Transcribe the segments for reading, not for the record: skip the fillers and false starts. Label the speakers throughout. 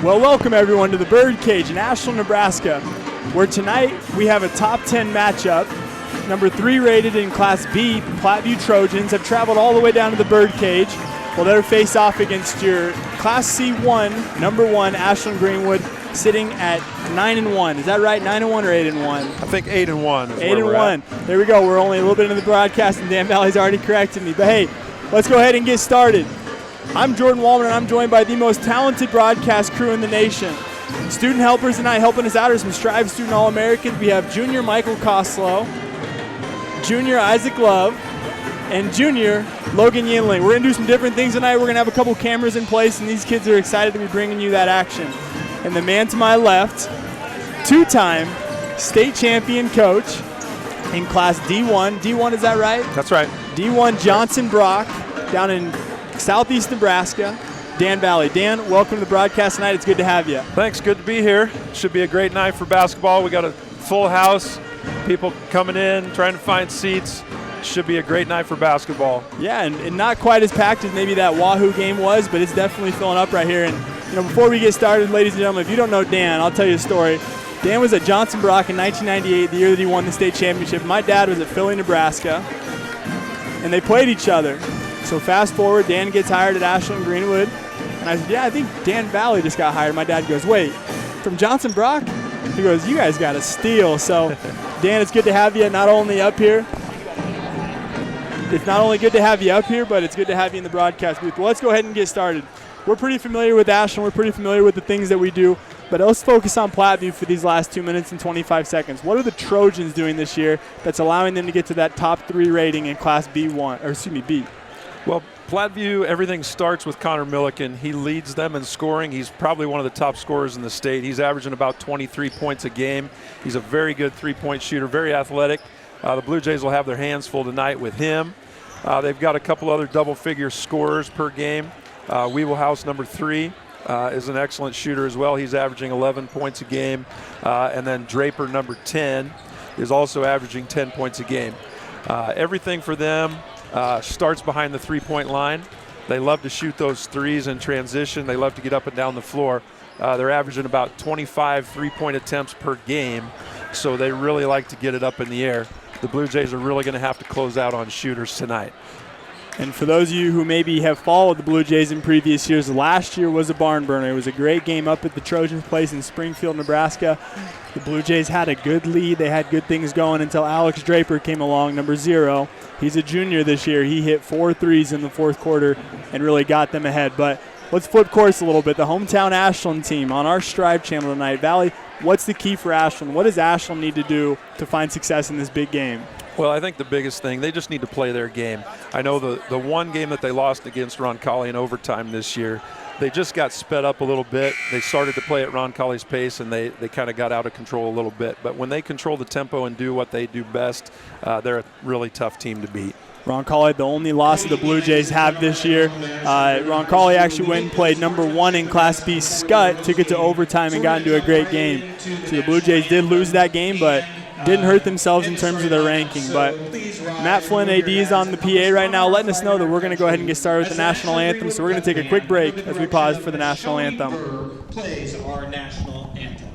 Speaker 1: Well, welcome everyone to the Birdcage in Ashland, Nebraska, where tonight we have a top 10 matchup. Number 3 rated in Class B, Platteview Trojans have traveled all the way down to the Birdcage. Well, they'll face off against your Class C1, number 1, Ashland-Greenwood, sitting at 9-1. Is that right? 9-1 or 8-1?
Speaker 2: I think 8-1 is
Speaker 1: 8-1. There we go. We're only a little bit into the broadcast, and Dan Valley's already corrected me. But hey, let's go ahead and get started. I'm Jordan Wallman, and I'm joined by the most talented broadcast crew in the nation. Student helpers tonight helping us out are some Strive Student All-Americans. We have Junior Michael Koslow, Junior Isaac Love, and Junior Logan Yinling. We're going to do some different things tonight. We're going to have a couple cameras in place, and these kids are excited to be bringing you that action. And the man to my left, two-time state champion coach in Class D1. D1, is that right?
Speaker 2: That's right.
Speaker 1: D1 Johnson Brock down in Southeast Nebraska, Dan Valley. Dan, welcome to the broadcast tonight. It's good to have you.
Speaker 2: Thanks. Good to be here. Should be a great night for basketball. We got a full house, people coming in, trying to find seats. Should be a great night for basketball.
Speaker 1: Yeah, and not quite as packed as maybe that Wahoo game was, but it's definitely filling up right here. And you know, before we get started, ladies and gentlemen, if you don't know Dan, I'll tell you a story. Dan was at Johnson Brock in 1998, the year that he won the state championship. My dad was at Philly, Nebraska, and they played each other. So fast forward, Dan gets hired at Ashland-Greenwood. And I said, yeah, I think Dan Valley just got hired. My dad goes, wait, from Johnson Brock? He goes, you guys got a steal. So, Dan, it's good to have you not only up here. It's not only good to have you up here, but it's good to have you in the broadcast booth. Well, let's go ahead and get started. We're pretty familiar with Ashland. We're pretty familiar with the things that we do. But let's focus on Platteview for these last 2 minutes and 25 seconds. What are the Trojans doing this year that's allowing them to get to that top 3 rating in Class B1, or excuse me, B?
Speaker 2: Well, Platteview, everything starts with Connor Milliken. He leads them in scoring. He's probably one of the top scorers in the state. He's averaging about 23 points a game. He's a very good three-point shooter, very athletic. The Blue Jays will have their hands full tonight with him. They've got a couple other double-figure scorers per game. Weeblehouse, number 3, is an excellent shooter as well. He's averaging 11 points a game. And then Draper, number 10, is also averaging 10 points a game. Everything for them starts behind the three-point line. They love to shoot those threes in transition. They love to get up and down the floor. They're averaging about 25 three-point attempts per game, so they really like to get it up in the air. The Blue Jays are really going to have to close out on shooters tonight.
Speaker 1: And for those of you who maybe have followed the Blue Jays in previous years, last year was a barn burner. It was a great game up at the Trojans' place in Springfield, Nebraska. The Blue Jays had a good lead. They had good things going until Alex Draper came along, number 0. He's a junior this year. He hit 4 threes in the fourth quarter and really got them ahead. But let's flip course a little bit. The hometown Ashland team on our Strive channel tonight. Valley, what's the key for Ashland? What does Ashland need to do to find success in this big game?
Speaker 2: Well, I think the biggest thing, they just need to play their game. I know the one game that they lost against Roncalli in overtime this year, they just got sped up a little bit. They started to play at Roncalli's pace, and they kind of got out of control a little bit. But when they control the tempo and do what they do best, they're a really tough team to beat.
Speaker 1: Roncalli, the only loss that the Blue Jays have this year. Roncalli actually went and played number 1 in Class B Scott, took it to overtime and got into a great game. So the Blue Jays did lose that game, but didn't hurt themselves in terms of their ranking. But Matt Flynn, AD, is on the PA right now, letting us know that we're going to go ahead and get started with the national anthem. So we're going to take a quick break as we pause for the national anthem.
Speaker 3: Plays our national anthem.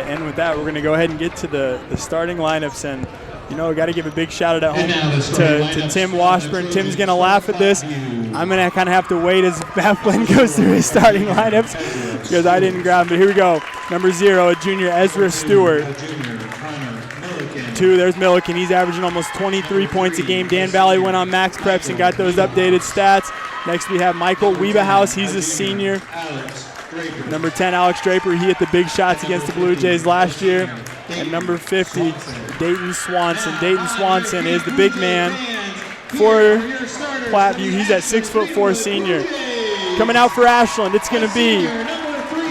Speaker 1: And with that, we're going to go ahead and get to the starting lineups. And, got to give a big shout out at home to Tim Washburn. Tim's going to laugh at this. I'm going to kind of have to wait as Matt Flynn goes through his starting lineups because I didn't grab them. But here we go. Number 0, a junior, Ezra Stewart. 2, there's Milliken. He's averaging almost 23 points a game. Dan Valley went on Max Preps and got those updated stats. Next we have Michael Weebahouse. He's a senior. Number 10, Alex Draper. He hit the big shots against the Blue Jays last year. And number 50, Dayton Swanson. Dayton Swanson is the big man for Platteview. He's at 6'4" senior. Coming out for Ashland, it's going to be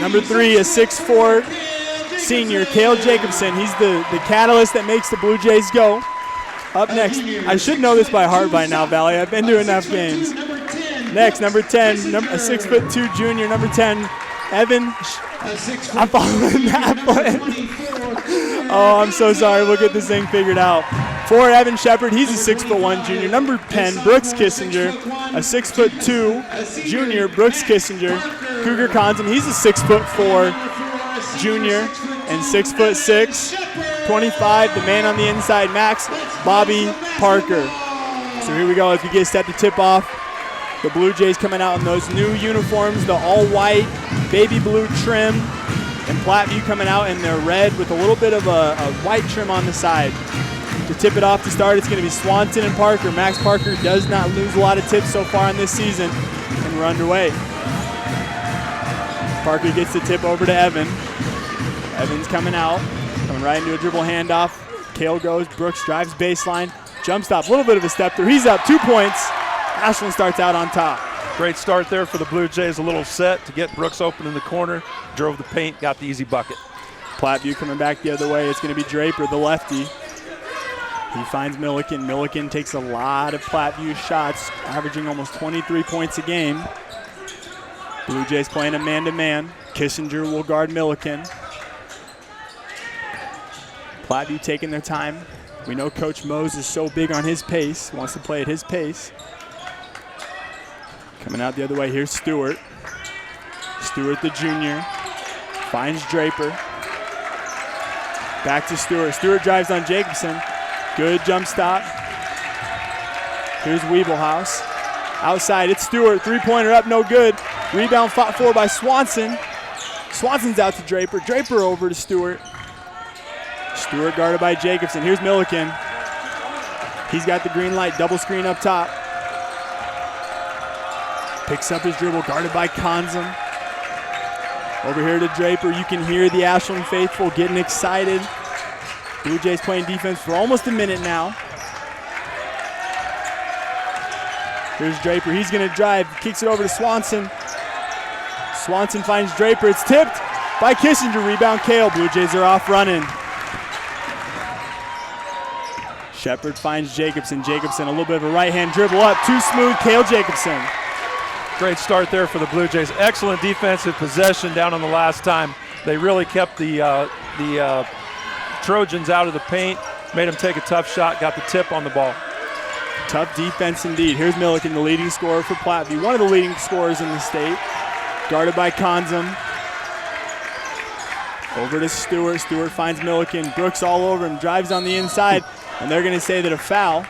Speaker 1: number 3, a 6'4" senior, Cale Jacobson. He's the catalyst that makes the Blue Jays go. Up next, I should know this by heart by now, Valley. I've been to enough games. Next, number 10, a 6'2" junior, number 10, Evan. I'm following that Flynn. Oh, I'm so sorry. We'll get this thing figured out. 4, Evan Shepard. He's a 6'1" junior. Number 10, Brooks Kissinger, a 6'2" junior, Brooks Kissinger. Cougar Consom. He's a 6'4" junior and 6'6". 25, the man on the inside, Max Bobby Parker. So here we go. As we get set to tip off, the Blue Jays coming out in those new uniforms, the all-white, baby blue trim, and Platteview coming out in their red with a little bit of a white trim on the side. To tip it off to start, it's going to be Swanson and Parker. Max Parker does not lose a lot of tips so far in this season, and we're underway. Parker gets the tip over to Evan. Evans coming out, coming right into a dribble handoff. Cale goes, Brooks drives baseline, jump stop, a little bit of a step through. He's up 2 points. Ashland starts out on top.
Speaker 2: Great start there for the Blue Jays, a little set to get Brooks open in the corner, drove the paint, got the easy bucket.
Speaker 1: Platteview coming back the other way. It's going to be Draper, the lefty. He finds Milliken. Milliken takes a lot of Platteview shots, averaging almost 23 points a game. Blue Jays playing a man-to-man. Kissinger will guard Milliken. Platteview taking their time. We know Coach Mose is so big on his pace, wants to play at his pace. Coming out the other way, here's Stewart. Stewart, the junior, finds Draper. Back to Stewart. Stewart drives on Jacobson. Good jump stop. Here's Weeblehouse. Outside, it's Stewart. Three-pointer up, no good. Rebound fought for by Swanson. Swanson's out to Draper. Draper over to Stewart. Stewart guarded by Jacobson. Here's Milliken. He's got the green light, double screen up top. Picks up his dribble, guarded by Consom. Over here to Draper. You can hear the Ashland faithful getting excited. Blue Jays playing defense for almost a minute now. Here's Draper. He's going to drive. Kicks it over to Swanson. Swanson finds Draper. It's tipped by Kissinger. Rebound Cale. Blue Jays are off running. Shepard finds Jacobson. Jacobson, a little bit of a right-hand dribble up. Too smooth. Cale Jacobson.
Speaker 2: Great start there for the Blue Jays. Excellent defensive possession down on the last time. They really kept the Trojans out of the paint, made them take a tough shot, got the tip on the ball.
Speaker 1: Tough defense indeed. Here's Milliken, the leading scorer for Platteview, one of the leading scorers in the state. Guarded by Consom. Over to Stewart. Stewart finds Milliken. Brooks all over him, drives on the inside, and they're going to say that a foul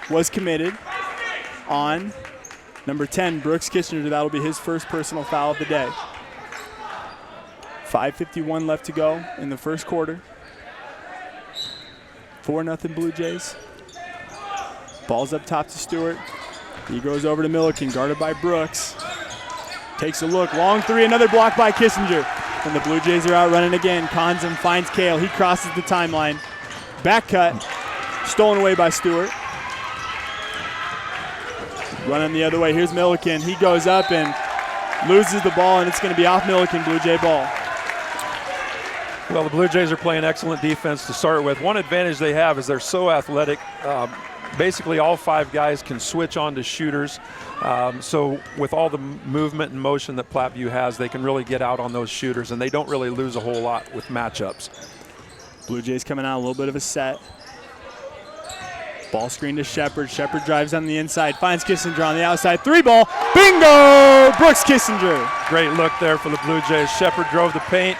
Speaker 1: was committed on number 10, Brooks Kissinger. That'll be his first personal foul of the day. 5:51 left to go in the first quarter. 4-0 Blue Jays. Ball's up top to Stewart. He goes over to Milliken, guarded by Brooks. Takes a look, long three, another block by Kissinger. And the Blue Jays are out running again. Consom finds Cale. He crosses the timeline. Back cut, stolen away by Stewart. Running the other way, here's Milliken. He goes up and loses the ball, and it's going to be off Milliken, Blue Jay ball.
Speaker 2: Well, the Blue Jays are playing excellent defense to start with. One advantage they have is they're so athletic. Basically, all five guys can switch on to shooters. So with all the movement and motion that Platteview has, they can really get out on those shooters, and they don't really lose a whole lot with matchups.
Speaker 1: Blue Jays coming out a little bit of a set. Ball screen to Shepard. Shepard drives on the inside, finds Kissinger on the outside. Three ball, bingo! Brooks Kissinger.
Speaker 2: Great look there for the Blue Jays. Shepard drove the paint,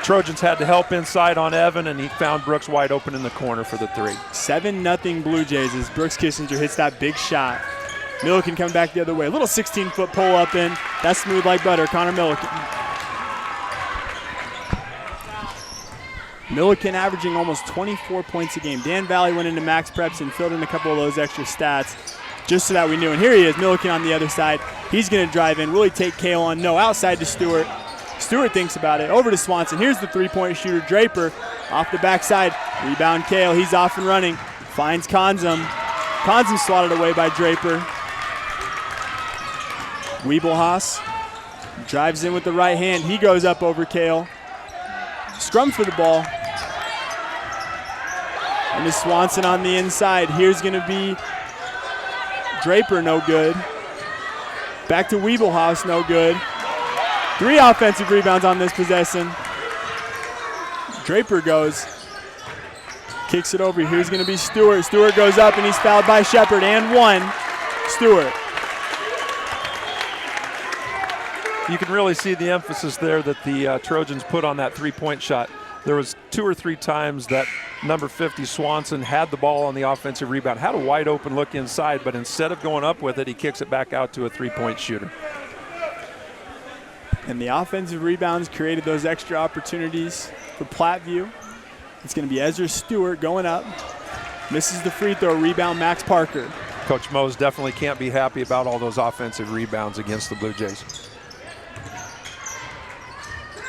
Speaker 2: Trojans had to help inside on Evan, and he found Brooks wide open in the corner for the 3.
Speaker 1: 7-0 Blue Jays as Brooks Kissinger hits that big shot. Milliken coming back the other way. A little 16-foot pull up in. That's smooth like butter. Connor Milliken. Milliken averaging almost 24 points a game. Dan Valley went into max preps and filled in a couple of those extra stats just so that we knew. And here he is, Milliken on the other side. He's going to drive in. Will he take Kale on? No, outside to Stewart. Stewart thinks about it. Over to Swanson. Here's the three-point shooter, Draper. Off the backside. Rebound Kale. He's off and running. Finds Konzum. Konzum swatted away by Draper. Wiebelhaus drives in with the right hand. He goes up over Kale. Scrum for the ball. And it's Swanson on the inside. Here's going to be Draper, no good. Back to Wiebelhaus, no good. 3 offensive rebounds on this possession. Draper goes. Kicks it over. Here's going to be Stewart. Stewart goes up and he's fouled by Shepard. And 1. Stewart.
Speaker 2: You can really see the emphasis there that the Trojans put on that 3-point shot. There was 2 or 3 times that number 50 Swanson had the ball on the offensive rebound, had a wide open look inside, but instead of going up with it, he kicks it back out to a 3-point shooter.
Speaker 1: And the offensive rebounds created those extra opportunities for Platteview. It's going to be Ezra Stewart going up. Misses the free throw. Rebound Max Parker.
Speaker 2: Coach Mose definitely can't be happy about all those offensive rebounds against the Blue Jays.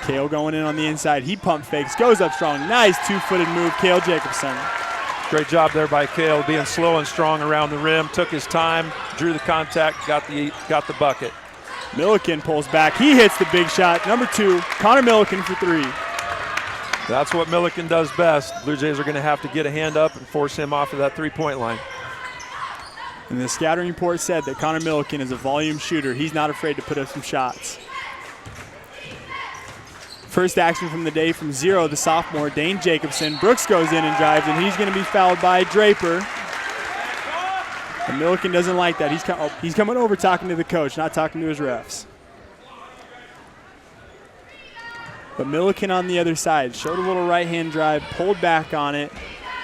Speaker 1: Kale going in on the inside. He pump fakes, goes up strong. Nice 2-footed move, Kale Jacobson.
Speaker 2: Great job there by Kale, being slow and strong around the rim. Took his time, drew the contact, got the bucket.
Speaker 1: Milliken pulls back. He hits the big shot. Number 2, Connor Milliken for 3.
Speaker 2: That's what Milliken does best. Blue Jays are going to have to get a hand up and force him off of that 3-point line.
Speaker 1: And the scouting report said that Connor Milliken is a volume shooter. He's not afraid to put up some shots. First action from the day from 0, the sophomore, Dane Jacobson. Brooks goes in and drives, and he's going to be fouled by Draper. And Milliken doesn't like that. He's coming over talking to the coach, not talking to his refs. But Milliken on the other side showed a little right-hand drive, pulled back on it.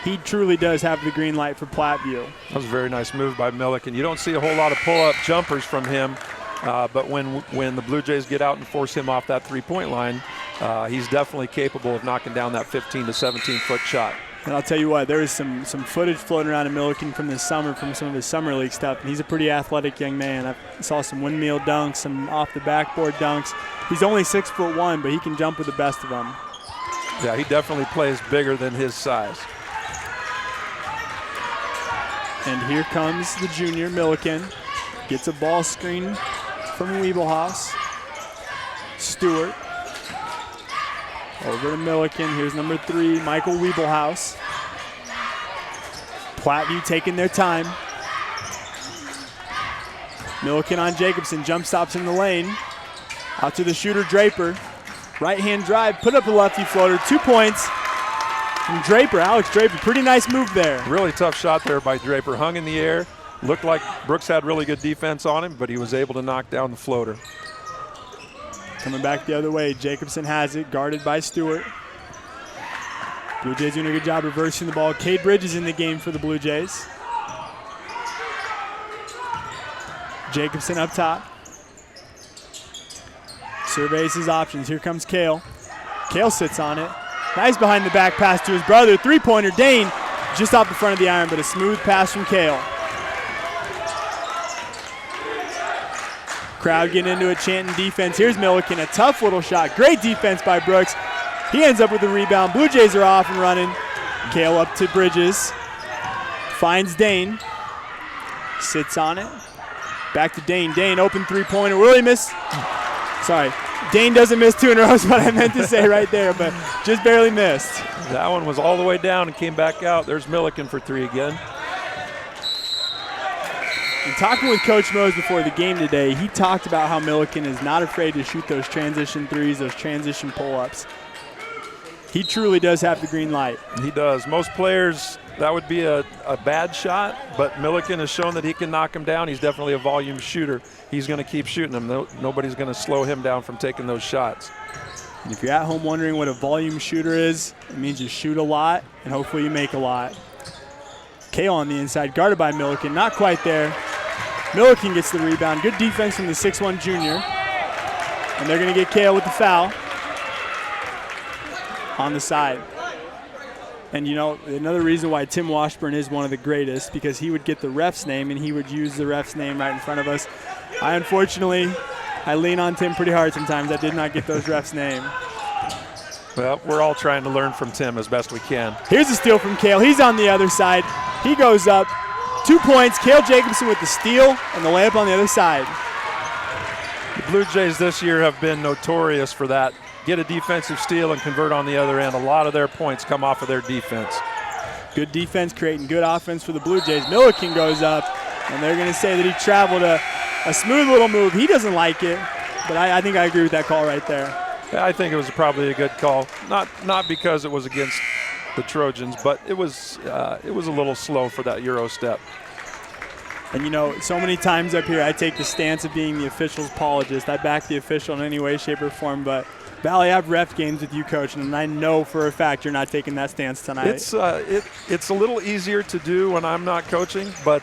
Speaker 1: He truly does have the green light for Platteview.
Speaker 2: That was a very nice move by Milliken. You don't see a whole lot of pull-up jumpers from him, but when the Blue Jays get out and force him off that 3-point line, he's definitely capable of knocking down that 15 to 17-foot shot.
Speaker 1: And I'll tell you what, there is some footage floating around of Milliken from this summer, from some of his summer league stuff, and he's a pretty athletic young man. I saw some windmill dunks, some off the backboard dunks. He's only 6'1", but he can jump with the best of them.
Speaker 2: Yeah, he definitely plays bigger than his size.
Speaker 1: And here comes the junior, Milliken. Gets a ball screen from Wiebelhaus. Stewart. Over to Milliken. Here's number 3, Michael Wiebelhaus. Platteview taking their time. Milliken on Jacobson. Jump stops in the lane. Out to the shooter, Draper. Right-hand drive. Put up a lefty floater. 2 points from Draper. Alex Draper. Pretty nice move there.
Speaker 2: Really tough shot there by Draper. Hung in the air. Looked like Brooks had really good defense on him, but he was able to knock down the floater.
Speaker 1: Coming back the other way, Jacobson has it, guarded by Stewart. Blue Jays doing a good job reversing the ball. Cade Bridges in the game for the Blue Jays. Jacobson up top. Surveys his options. Here comes Kale. Kale sits on it. Nice behind the back pass to his brother. 3-pointer, Dane, just off the front of the iron, but a smooth pass from Kale. Crowd getting into it, chanting defense. Here's Milliken, a tough little shot. Great defense by Brooks. He ends up with the rebound. Blue Jays are off and running. Kale up to Bridges. Finds Dane. Sits on it. Back to Dane. Dane, open 3-pointer. Will he miss? Sorry. Dane doesn't miss 2 in a row is what I meant to say right there, but just barely missed.
Speaker 2: That one was all the way down and came back out. There's Milliken for 3 again.
Speaker 1: And talking with Coach Mose before the game today, he talked about how Milliken is not afraid to shoot those transition threes, those transition pull-ups. He truly does have the green light.
Speaker 2: He does. Most players, that would be a bad shot, but Milliken has shown that he can knock him down. He's definitely a volume shooter. He's going to keep shooting them. Nobody's going to slow him down from taking those shots.
Speaker 1: And if you're at home wondering what a volume shooter is, it means you shoot a lot and hopefully you make a lot. Kale on the inside, guarded by Milliken, not quite there. Milliken gets the rebound. Good defense from the 6'1 junior. And they're going to get Kale with the foul on the side. And, you know, another reason why Tim Washburn is one of the greatest, because he would get the ref's name and he would use the ref's name right in front of us. Unfortunately, I lean on Tim pretty hard sometimes. I did not get those refs' name.
Speaker 2: Well, we're all trying to learn from Tim as best we can.
Speaker 1: Here's a steal from Kale. He's on the other side. He goes up. 2 points. Kale Jacobson with the steal and the layup on the other side.
Speaker 2: The Blue Jays this year have been notorious for that. Get a defensive steal and convert on the other end. A lot of their points come off of their defense.
Speaker 1: Good defense creating good offense for the Blue Jays. Milliken goes up, and they're going to say that he traveled a smooth little move. He doesn't like it, but I think I agree with that call right there.
Speaker 2: I think it was probably a good call. Not because it was against the Trojans, but it was a little slow for that Euro step.
Speaker 1: And, you know, so many times up here I take the stance of being the official's apologist. I back the official in any way, shape, or form, but Valley, I've ref games with you, Coach, and I know for a fact you're not taking that stance tonight.
Speaker 2: It's a little easier to do when I'm not coaching, but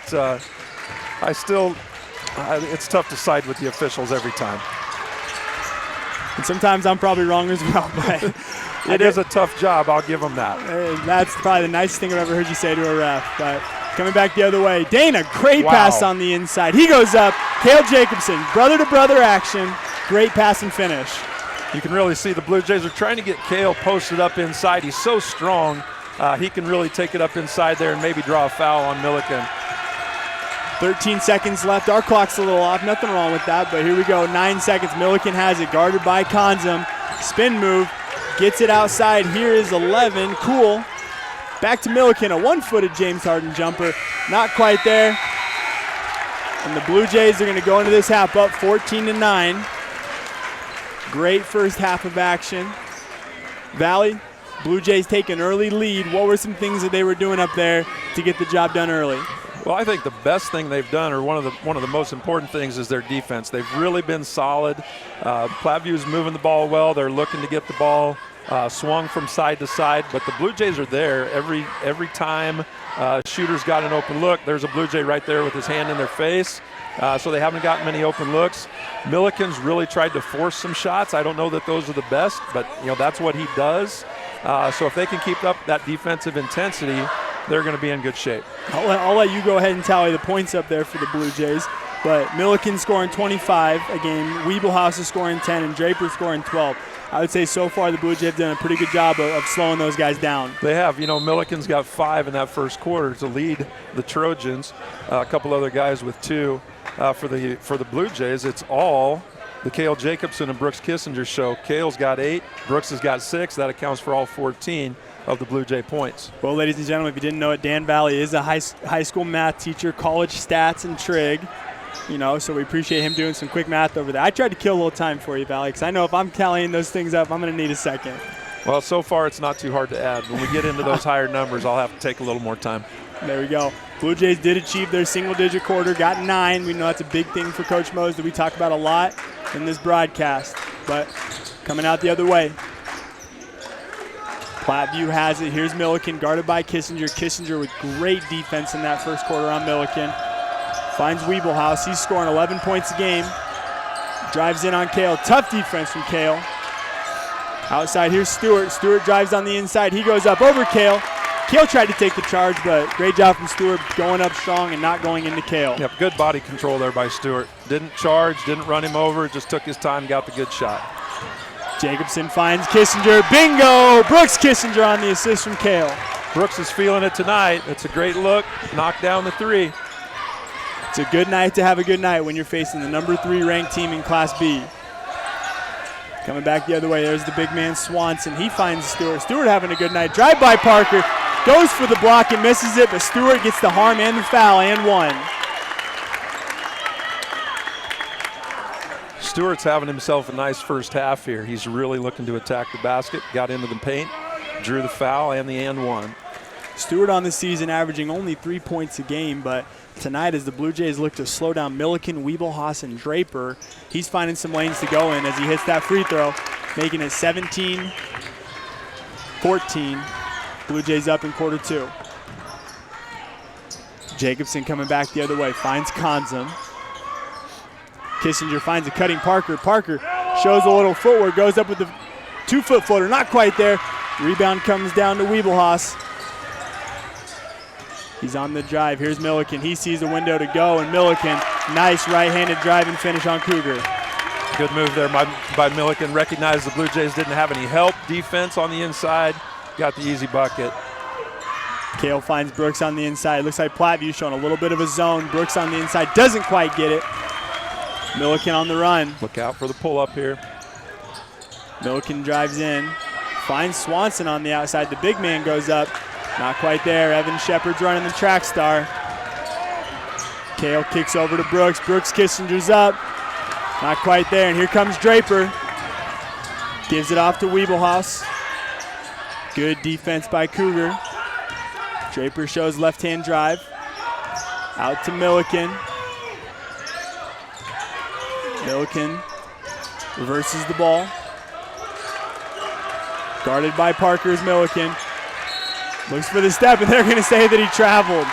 Speaker 2: it's tough to side with the officials every time.
Speaker 1: And sometimes I'm probably wrong as well, but
Speaker 2: it is a tough job. I'll give them that.
Speaker 1: That's probably the nicest thing I've ever heard you say to a ref. But coming back the other way, Dana, great pass on the inside. He goes up. Kale Jacobson, brother-to-brother action. Great pass and finish.
Speaker 2: You can really see the Blue Jays are trying to get Kale posted up inside. He's so strong. He can really take it up inside there and maybe draw a foul on Milliken.
Speaker 1: 13 seconds left. Our clock's a little off. Nothing wrong with that, but here we go. 9 seconds. Milliken has it, guarded by Konzum. Spin move. Gets it outside. Here is 11. Cool. Back to Milliken. A one-footed James Harden jumper. Not quite there. And the Blue Jays are going to go into this half up 14-9. Great first half of action. Valley, Blue Jays take an early lead. What were some things that they were doing up there to get the job done early?
Speaker 2: Well, I think the best thing they've done, or one of the most important things, is their defense. They've really been solid. Plattview's moving the ball well. They're looking to get the ball swung from side to side, but the Blue Jays are there every time shooter's got an open look. There's a Blue Jay right there with his hand in their face. So they haven't gotten many open looks. Milliken's really tried to force some shots. I don't know that those are the best, but that's what he does. So if they can keep up that defensive intensity, they're going to be in good shape.
Speaker 1: I'll let you go ahead and tally the points up there for the Blue Jays. But Milliken scoring 25 a game, Wiebelhaus is scoring 10, and Draper scoring 12. I would say so far the Blue Jays have done a pretty good job of slowing those guys down.
Speaker 2: They have. Milliken's got 5 in that first quarter to lead the Trojans. A couple other guys with 2. For the Blue Jays, it's all the Kale Jacobson and Brooks Kissinger show. Kale's got 8, Brooks has got 6. That accounts for all 14 of the Blue Jay points.
Speaker 1: Well, ladies and gentlemen, if you didn't know it, Dan Valley is a high school math teacher, college stats and trig. So we appreciate him doing some quick math over there. I tried to kill a little time for you, Valley, because I know if I'm tallying those things up, I'm going to need a second.
Speaker 2: Well, so far it's not too hard to add. When we get into those higher numbers, I'll have to take a little more time.
Speaker 1: There we go. Blue Jays did achieve their single-digit quarter, got 9. We know that's a big thing for Coach Mose that we talk about a lot in this broadcast. But coming out the other way, Platteview has it. Here's Milliken, guarded by Kissinger. Kissinger with great defense in that first quarter on Milliken. Finds Wiebelhaus. He's scoring 11 points a game. Drives in on Kale. Tough defense from Kale. Outside, here's Stewart. Stewart drives on the inside. He goes up over Kale. Kale tried to take the charge, but great job from Stewart going up strong and not going into Kale.
Speaker 2: Yep, good body control there by Stewart. Didn't charge, didn't run him over, just took his time, got the good shot.
Speaker 1: Jacobson finds Kissinger. Bingo! Brooks Kissinger on the assist from Kale.
Speaker 2: Brooks is feeling it tonight. It's a great look. Knocked down the 3.
Speaker 1: It's a good night to have a good night when you're facing the number 3 ranked team in Class B. Coming back the other way, there's the big man Swanson. He finds Stewart. Stewart having a good night. Drive by Parker. Goes for the block and misses it, but Stewart gets the harm and the foul and 1.
Speaker 2: Stewart's having himself a nice first half here. He's really looking to attack the basket, got into the paint, drew the foul and the and 1.
Speaker 1: Stewart on the season averaging only 3 points a game, but tonight as the Blue Jays look to slow down Milliken, Wiebelhaus, and Draper, he's finding some lanes to go in as he hits that free throw. making it 17-14. Blue Jays up in quarter 2. Jacobson coming back the other way, finds Konzum. Kissinger finds a cutting Parker. Parker shows a little footwork, goes up with the 2-foot floater, not quite there. Rebound comes down to Wiebelhaus. He's on the drive. Here's Milliken. He sees a window to go, and Milliken, nice right-handed drive and finish on Cougar.
Speaker 2: Good move there by Milliken. Recognized the Blue Jays didn't have any help defense on the inside. Got the easy bucket.
Speaker 1: Kale finds Brooks on the inside. Looks like Platteview showing a little bit of a zone. Brooks on the inside, doesn't quite get it. Milliken on the run.
Speaker 2: Look out for the pull-up here.
Speaker 1: Milliken drives in, finds Swanson on the outside. The big man goes up, not quite there. Evan Shepard's running the track star. Kale kicks over to Brooks. Brooks Kissinger's up, not quite there. And here comes Draper. Gives it off to Wiebelhaus. Good defense by Cougar. Draper shows left-hand drive. Out to Milliken. Milliken reverses the ball. Guarded by Parker's Milliken. Looks for the step, and they're going to say that he traveled.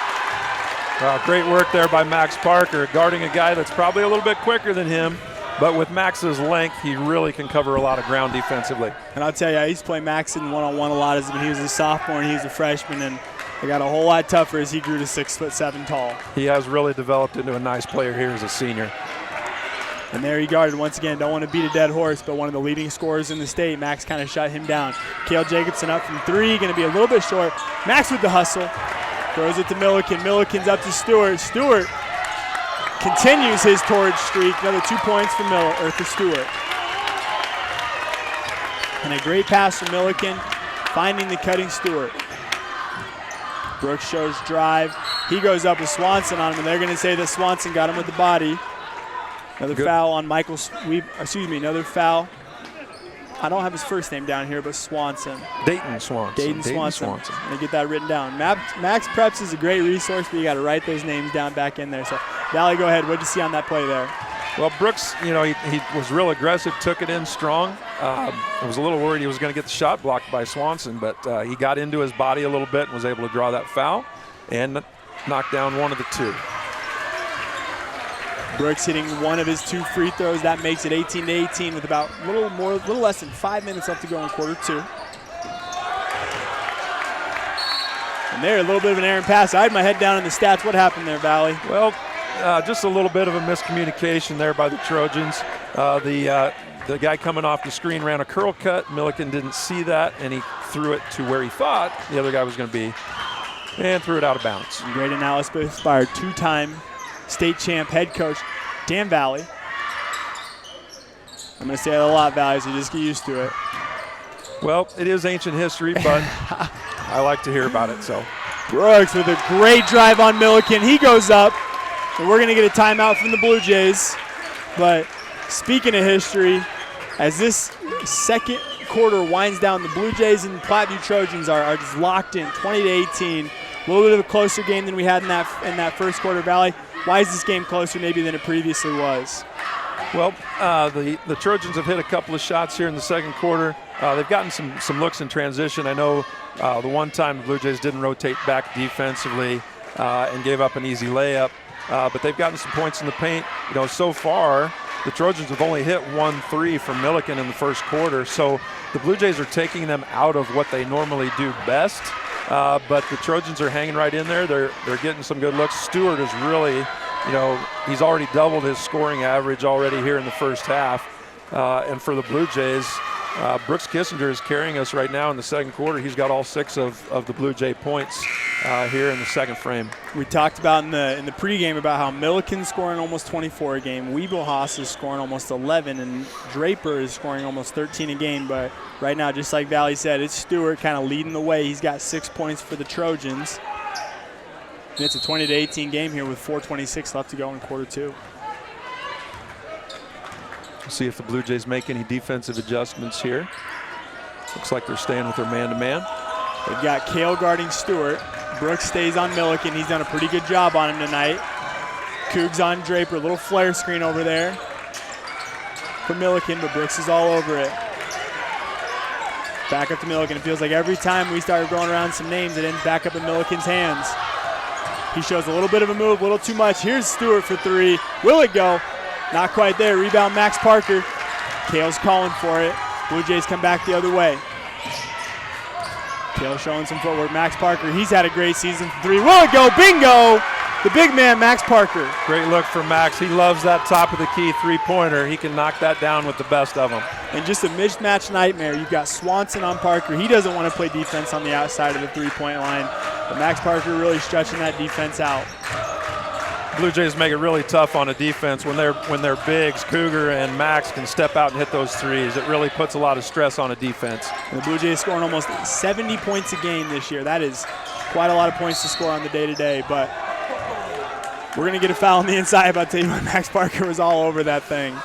Speaker 2: Great work there by Max Parker, guarding a guy that's probably a little bit quicker than him, but with Max's length, he really can cover a lot of ground defensively.
Speaker 1: And I'll tell you, I used to play Max in one-on-one a lot as when he was a sophomore and he was a freshman, and it got a whole lot tougher as he grew to 6'7" tall.
Speaker 2: He has really developed into a nice player here as a senior.
Speaker 1: And there he guarded once again. Don't want to beat a dead horse, but one of the leading scorers in the state. Max kind of shut him down. Cale Jacobson up from 3, going to be a little bit short. Max with the hustle. Throws it to Milliken. Milliken's up to Stewart. Stewart continues his torrid streak. Another 2 points for Stewart. And a great pass from Milliken, finding the cutting Stewart. Brooks shows drive. He goes up with Swanson on him, and they're going to say that Swanson got him with the body. Another foul on another foul. I don't have his first name down here, but Swanson.
Speaker 2: Dayton Swanson.
Speaker 1: I'm going to get that written down. Max Preps is a great resource, but you got to write those names down back in there. So, Valley, go ahead. What did you see on that play there?
Speaker 2: Well, Brooks, he was real aggressive, took it in strong. I was a little worried he was going to get the shot blocked by Swanson, but he got into his body a little bit and was able to draw that foul and knock down one of the 2.
Speaker 1: Brooks hitting one of his 2 free throws. That makes it 18-18 with about a little less than 5 minutes left to go in quarter 2. And there, a little bit of an errant pass. I had my head down in the stats. What happened there, Valley?
Speaker 2: Well, just a little bit of a miscommunication there by the Trojans. The guy coming off the screen ran a curl cut. Milliken didn't see that, and he threw it to where he thought the other guy was going to be and threw it out of bounds.
Speaker 1: Great analysis by our 2-time state champ head coach, Dan Valley. I'm going to say that a lot, Valley, so just get used to it.
Speaker 2: Well, it is ancient history, but I like to hear about it. So
Speaker 1: Brooks with a great drive on Milliken. He goes up, and we're going to get a timeout from the Blue Jays. But speaking of history, as this second quarter winds down, the Blue Jays and Platteview Trojans are just locked in, 20-18. A little bit of a closer game than we had in that first quarter, Valley. Why is this game closer maybe than it previously was?
Speaker 2: Well, the Trojans have hit a couple of shots here in the second quarter. They've gotten some looks in transition. I know the one time the Blue Jays didn't rotate back defensively and gave up an easy layup, but they've gotten some points in the paint. So far, the Trojans have only hit 1 3 from Milliken in the first quarter, so the Blue Jays are taking them out of what they normally do best. But the Trojans are hanging right in there. They're getting some good looks. Stewart is really, he's already doubled his scoring average already here in the first half. And for the Blue Jays, Brooks Kissinger is carrying us right now in the second quarter. He's got all 6 of the Blue Jay points here in the second frame. We
Speaker 1: talked about in the pregame about how Milliken's scoring almost 24 a game. Wiebelhaus is scoring almost 11, and Draper is scoring almost 13 a game. But right now, just like Valley said, it's Stewart kind of leading the way. He's got 6 points for the Trojans. And it's a 20-18 game here with 4:26 left to go in quarter 2.
Speaker 2: We'll see if the Blue Jays make any defensive adjustments here. Looks like they're staying with their man-to-man.
Speaker 1: They've got Cale guarding Stewart. Brooks stays on Milliken. He's done a pretty good job on him tonight. Cougs on Draper. A little flare screen over there for Milliken, but Brooks is all over it. Back up to Milliken. It feels like every time we start going around some names, it ends back up in Milliken's hands. He shows a little bit of a move, a little too much. Here's Stewart for three. Will it go? Not quite there. Rebound, Max Parker. Kale's calling for it. Blue Jays come back the other way. Kale showing some footwork. Max Parker, he's had a great season for three. Will it go? Bingo! The big man, Max Parker.
Speaker 2: Great look for Max. He loves that top of the key three-pointer. He can knock that down with the best of them.
Speaker 1: And just a mismatch nightmare. You've got Swanson on Parker. He doesn't want to play defense on the outside of the three-point line. But Max Parker really stretching that defense out.
Speaker 2: Blue Jays make it really tough on a defense when they're bigs. Cougar and Max can step out and hit those threes. It really puts a lot of stress on a defense.
Speaker 1: And the Blue Jays scoring almost 70 points a game this year. That is quite a lot of points to score on the day-to-day. But we're going to get a foul on the inside, but I'll tell you what, Max Parker was all over that thing.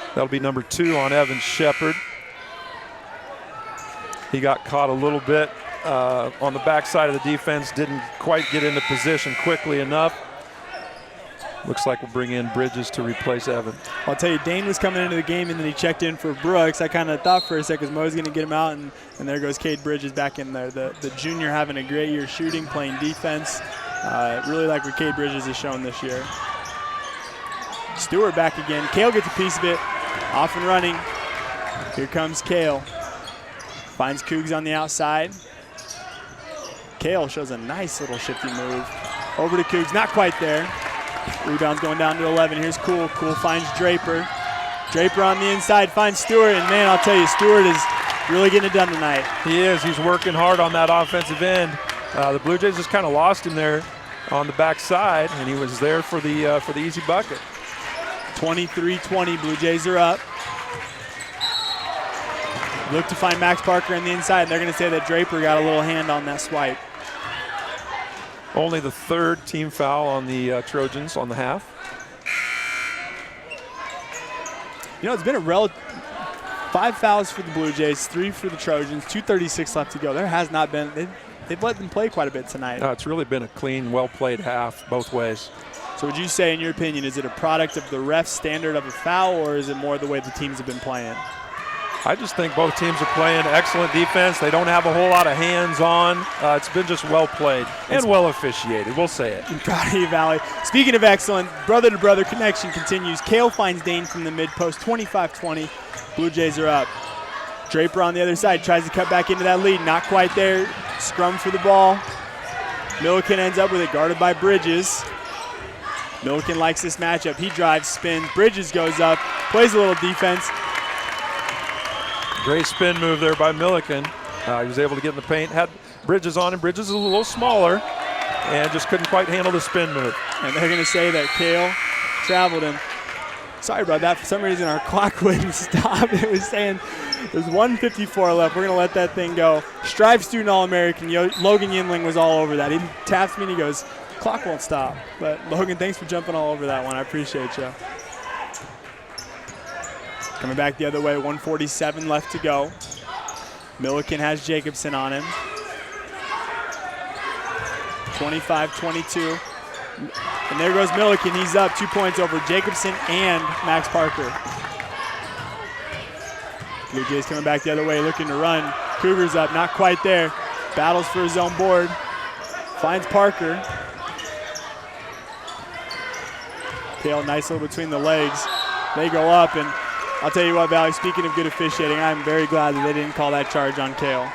Speaker 2: That'll be number 2 on Evan Shepard. He got caught a little bit on the backside of the defense, didn't quite get into position quickly enough. Looks like we'll bring in Bridges to replace Evan.
Speaker 1: I'll tell you, Dane was coming into the game, and then he checked in for Brooks. I kind of thought for a second Mo was going to get him out, and there goes Cade Bridges back in there. The junior having a great year shooting, playing defense. Really like what Cade Bridges has shown this year. Stewart back again. Kale gets a piece of it. Off and running. Here comes Kale. Finds Cougs on the outside. Kale shows a nice little shifty move. Over to Cougs, not quite there. Rebound's going down to 11. Here's Cool. Cool finds Draper. Draper on the inside finds Stewart, and man, I'll tell you, Stewart is really getting it done tonight.
Speaker 2: He is. He's working hard on that offensive end. The Blue Jays just kind of lost him there on the backside, and he was there for the easy bucket.
Speaker 1: 23-20, Blue Jays are up. Look to find Max Parker on the inside, and they're going to say that Draper got a little hand on that swipe.
Speaker 2: Only the 3rd team foul on the Trojans on the half.
Speaker 1: You know, it's been a 5 fouls for the Blue Jays, 3 for the Trojans, 2:36 left to go. There has not been, they've let them play quite a bit tonight.
Speaker 2: It's really been a clean, well-played half both ways.
Speaker 1: So would you say, in your opinion, is it a product of the ref's standard of a foul, or is it more the way the teams have been playing?
Speaker 2: I just think both teams are playing excellent defense. They don't have a whole lot of hands on. It's been just well played and well officiated. We'll say it.
Speaker 1: I'm proud of you, Valley. Speaking of excellent, brother-to-brother connection continues. Kale finds Dane from the mid-post, 25-20. Blue Jays are up. Draper on the other side tries to cut back into that lead. Not quite there. Scrum for the ball. Milliken ends up with it, guarded by Bridges. Milliken likes this matchup. He drives, spins. Bridges goes up, plays a little defense.
Speaker 2: Great spin move there by Milliken. He was able to get in the paint, had Bridges on him. Bridges is a little smaller and just couldn't quite handle the spin move.
Speaker 1: And they're going to say that Kale traveled him. Sorry about that. For some reason, our clock wouldn't stop. It was saying there's 1:54 left. We're going to let that thing go. Strive student All-American Logan Yinling was all over that. He taps me and he goes, clock won't stop. But Logan, thanks for jumping all over that one. I appreciate you. Coming back the other way, 1:47 left to go. Milliken has Jacobson on him. 25-22. And there goes Milliken. He's up 2 points over Jacobson and Max Parker. Blue Jays coming back the other way, looking to run. Cougars up, not quite there. Battles for his own board. Finds Parker. Kale, nice little between the legs. They go up, and I'll tell you what, Valley, speaking of good officiating, I'm very glad that they didn't call that charge on Kale.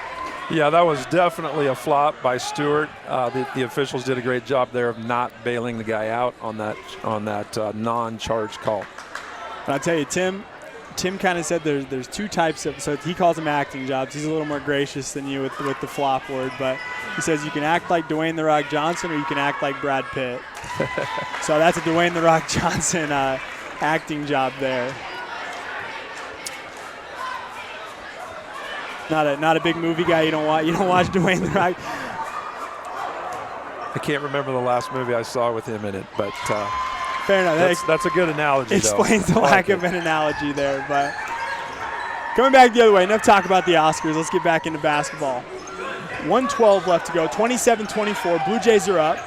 Speaker 2: Yeah, that was definitely a flop by Stewart. The officials did a great job there of not bailing the guy out on that non-charge call.
Speaker 1: But I'll tell you, Tim kind of said there's 2 types of, so he calls them acting jobs. He's a little more gracious than you with the flop word, but he says you can act like Dwayne "The Rock" Johnson or you can act like Brad Pitt. So that's a Dwayne "The Rock" Johnson acting job there. Not a big movie guy. You don't watch Dwayne "The Rock."
Speaker 2: I can't remember the last movie I saw with him in it, but
Speaker 1: fair enough.
Speaker 2: That's a good analogy.
Speaker 1: Explains
Speaker 2: though.
Speaker 1: the lack of an analogy there. But coming back the other way, enough talk about the Oscars. Let's get back into basketball. 1:12 left to go. 27-24. Blue Jays are up.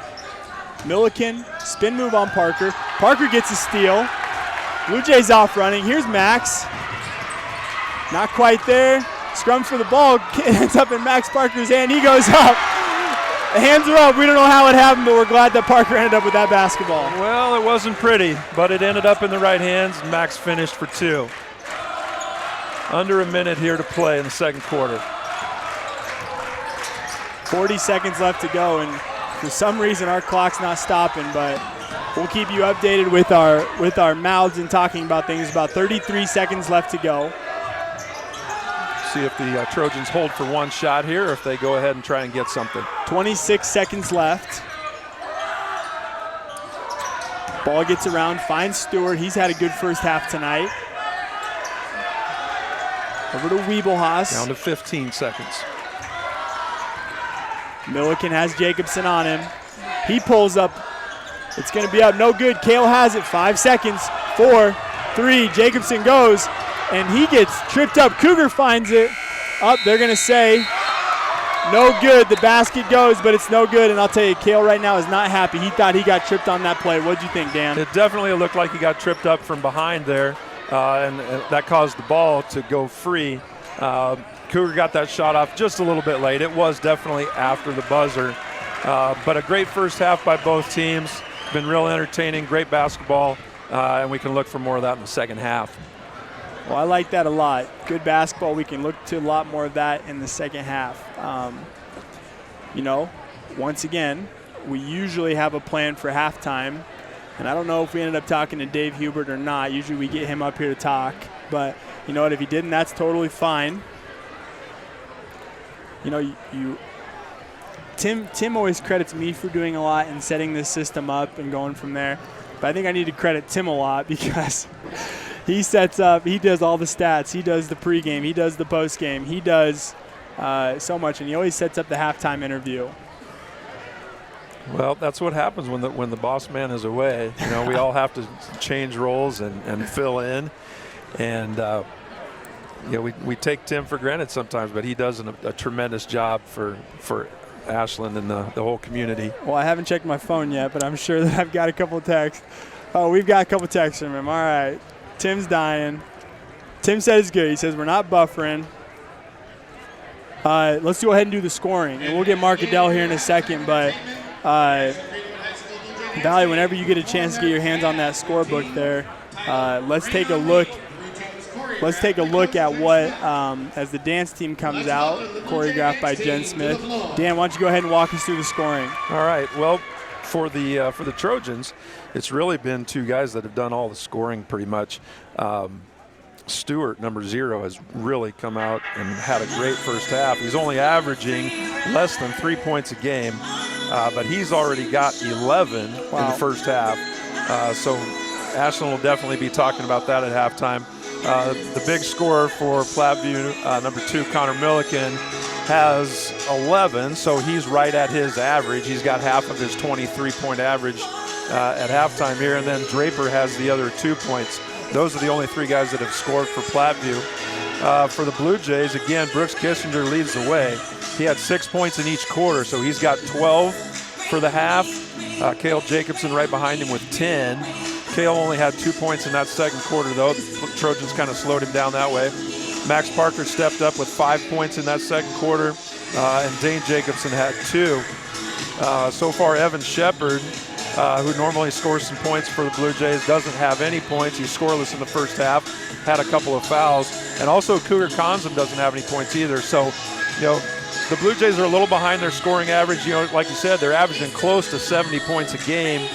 Speaker 1: Milliken spin move on Parker. Parker gets a steal. Blue Jays off running. Here's Max. Not quite there. Scrums for the ball. It ends up in Max Parker's hand. He goes up. The hands are up. We don't know how it happened, but we're glad that Parker ended up with that basketball.
Speaker 2: Well, it wasn't pretty, but it ended up in the right hands, and Max finished for 2. Under a minute here to play in the second quarter.
Speaker 1: 40 seconds left to go, and for some reason our clock's not stopping, but we'll keep you updated with our mouths and talking about things. About 33 seconds left to go.
Speaker 2: See if the Trojans hold for one shot here, or if they go ahead and try and get something.
Speaker 1: 26 seconds left. Ball gets around, finds Stewart. He's had a good first half tonight. Over to Wiebelhaus.
Speaker 2: Down to 15 seconds.
Speaker 1: Milliken has Jacobson on him. He pulls up. It's going to be up. No good. Kale has it. 5 seconds. 4, 3. Jacobson goes, and he gets tripped up. Cougar finds it. Up. They're going to say no good. The basket goes, but it's no good. And I'll tell you, Kale right now is not happy. He thought he got tripped on that play. What'd you think, Dan?
Speaker 2: It definitely looked like he got tripped up from behind there, and that caused the ball to go free. Cougar got that shot off just a little bit late. It was definitely after the buzzer. But a great first half by both teams. Been real entertaining, great basketball, and we can look for more of that in the second half.
Speaker 1: Well, I like that a lot. Good basketball. We can look to a lot more of that in the second half. Once again, we usually have a plan for halftime, and I don't know if we ended up talking to Dave Hubert or not. Usually we get him up here to talk, but you know what? If he didn't, that's totally fine. Tim always credits me for doing a lot and setting this system up and going from there. But I think I need to credit Tim a lot because he sets up, he does all the stats, he does the pregame, he does the postgame, he does so much, and he always sets up the halftime interview.
Speaker 2: Well, that's what happens when the boss man is away. We all have to change roles and fill in, and we take Tim for granted sometimes, but he does a tremendous job for Ashland and the whole community.
Speaker 1: Well, I haven't checked my phone yet, but I'm sure that I've got a couple of texts. Oh, we've got a couple texts from him. All right. Tim's dying. Tim said it's good. He says we're not buffering. Let's go ahead and do the scoring. And we'll get Mark Adele here in a second, but Valley, whenever you get a chance to get your hands on that scorebook there, let's take a look. Let's take a look at what, as the dance team comes out, choreographed by Jen Smith. Dan, why don't you go ahead and walk us through the scoring?
Speaker 2: All right. Well, for the Trojans, it's really been two guys that have done all the scoring pretty much. Stewart, number 0, has really come out and had a great first half. He's only averaging less than 3 points a game, but he's already got 11 in the first half. So Ashland will definitely be talking about that at halftime. The big scorer for Platteview, number 2, Connor Milliken, has 11, so he's right at his average. He's got half of his 23-point average at halftime here, and then Draper has the other 2 points. Those are the only 3 guys that have scored for Platteview. For the Blue Jays, again, Brooks Kissinger leads the way. He had 6 points in each quarter, so he's got 12 for the half. Cale Jacobson right behind him with 10. Cale only had 2 points in that second quarter, though. The Trojans kind of slowed him down that way. Max Parker stepped up with 5 points in that second quarter, and Dane Jacobson had 2. So far, Evan Shepard, who normally scores some points for the Blue Jays, doesn't have any points. He's scoreless in the first half, had a couple of fouls. And also Cougar Conzum doesn't have any points either. So, the Blue Jays are a little behind their scoring average. Like you said, they're averaging close to 70 points a game.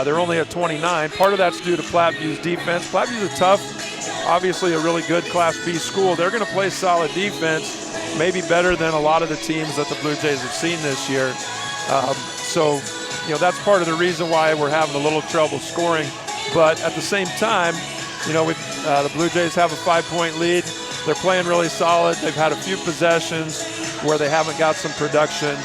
Speaker 2: They're only at 29. Part of that's due to Plattview's defense. Plattview's a tough, obviously a really good Class B school. They're going to play solid defense, maybe better than a lot of the teams that the Blue Jays have seen this year. So that's part of the reason why we're having a little trouble scoring. But at the same time, the Blue Jays have a 5-point lead. They're playing really solid. They've had a few possessions where they haven't got some production,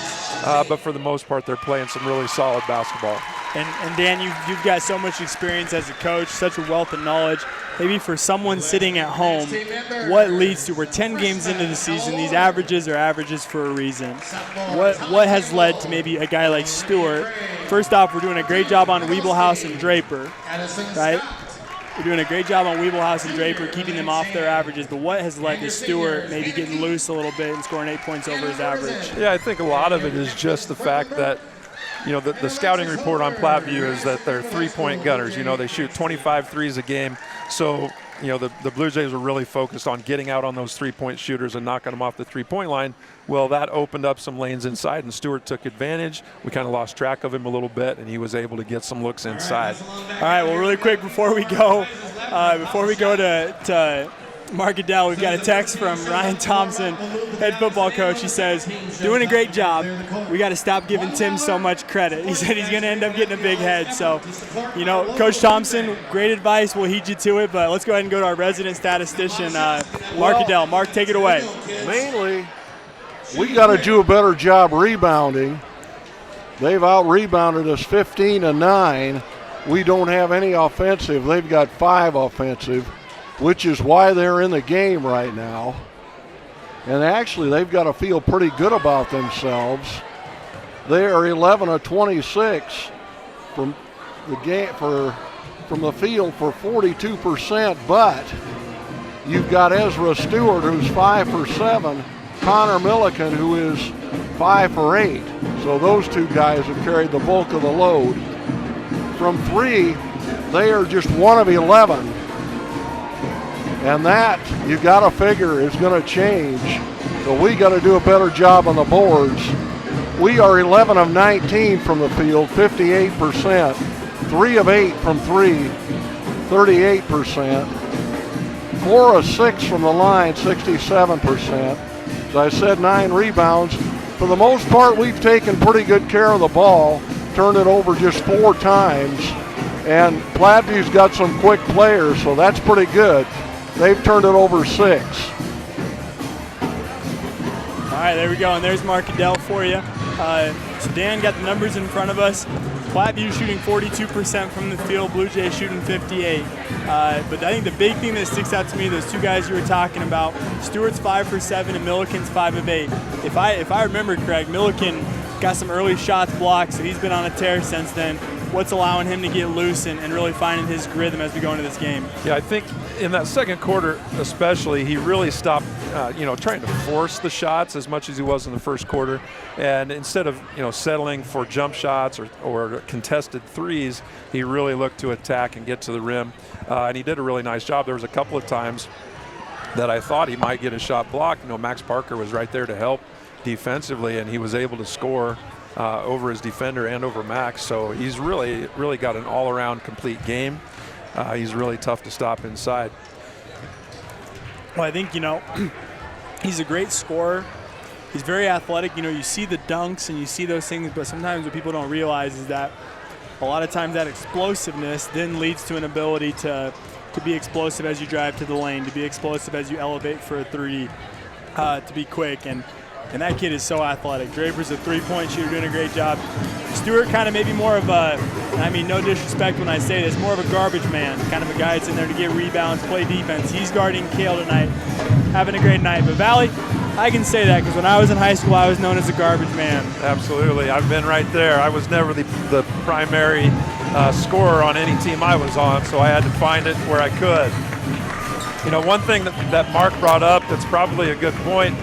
Speaker 2: but for the most part, they're playing some really solid basketball.
Speaker 1: And Dan, you've got so much experience as a coach, such a wealth of knowledge. Maybe for someone sitting at home, what leads to, we're 10 games into the season, these averages are averages for a reason. What has led to maybe a guy like Stewart? First off, we're doing a great job on Wiebelhaus and Draper, right? We're doing a great job on Weeblehouse and Draper, keeping them off their averages. But what has led to Stewart maybe getting loose a little bit and scoring 8 points over his average?
Speaker 2: Yeah, I think a lot of it is just the fact that, the scouting report on Platteview is that they're three-point gunners. They shoot 25 threes a game. So, the Blue Jays were really focused on getting out on those three-point shooters and knocking them off the three-point line. Well, that opened up some lanes inside, and Stewart took advantage. We kind of lost track of him a little bit, and he was able to get some looks inside.
Speaker 1: All right, well, really quick before we go to Mark Goodell, we've got a text from Ryan Thompson, head football coach. He says, doing a great job. We got to stop giving Tim so much credit. He said he's going to end up getting a big head. So, Coach Thompson, great advice. We'll heed you to it. But let's go ahead and go to our resident statistician, Mark Goodell. Mark, take it away.
Speaker 4: Mainly, we got to do a better job rebounding. They've out-rebounded us 15-9. We don't have any offensive. They've got 5 offensive, which is why they're in the game right now. And actually, they've got to feel pretty good about themselves. They are 11 of 26 from the game from the field for 42%, but you've got Ezra Stewart, who's 5 for 7, Connor Milliken, who is 5 for 8. So those two guys have carried the bulk of the load. From 3, they are just 1 of 11. And that, you got to figure, is going to change. So we got to do a better job on the boards. We are 11 of 19 from the field, 58%. 3 of 8 from 3, 38%. 4 of 6 from the line, 67%. As I said, 9 rebounds. For the most part, we've taken pretty good care of the ball, turned it over just 4 times. And Plattview's got some quick players, so that's pretty good. They've turned it over 6.
Speaker 1: All right, there we go, and there's Mark Goodell for you. So Dan got the numbers in front of us. Platteview shooting 42% from the field, Blue Jays shooting 58. But I think the big thing that sticks out to me, those two guys you were talking about, Stewart's 5 for 7 and Milliken's 5 of 8. If I remember correct, Milliken got some early shots blocked, so he's been on a tear since then. What's allowing him to get loose and really finding his rhythm as we go into this game?
Speaker 2: Yeah, I think in that second quarter especially, he really stopped trying to force the shots as much as he was in the first quarter. And instead of settling for jump shots or contested threes, he really looked to attack and get to the rim. And he did a really nice job. There was a couple of times that I thought he might get a shot blocked. Max Parker was right there to help defensively, and he was able to score over his defender and over Max. So he's really got an all-around complete game. He's really tough to stop inside.
Speaker 1: Well, I think, he's a great scorer. He's very athletic. You see the dunks and you see those things, but sometimes what people don't realize is that a lot of times that explosiveness then leads to an ability to be explosive as you drive to the lane, to be explosive as you elevate for a 3, to be quick. And that kid is so athletic. Draper's a 3-point shooter, doing a great job. Stewart kind of maybe more of a, no disrespect when I say this, more of a garbage man, kind of a guy that's in there to get rebounds, play defense. He's guarding Kale tonight, having a great night. But Valley, I can say that because when I was in high school, I was known as a garbage man.
Speaker 2: Absolutely. I've been right there. I was never the primary scorer on any team I was on, so I had to find it where I could. One thing that Mark brought up that's probably a good point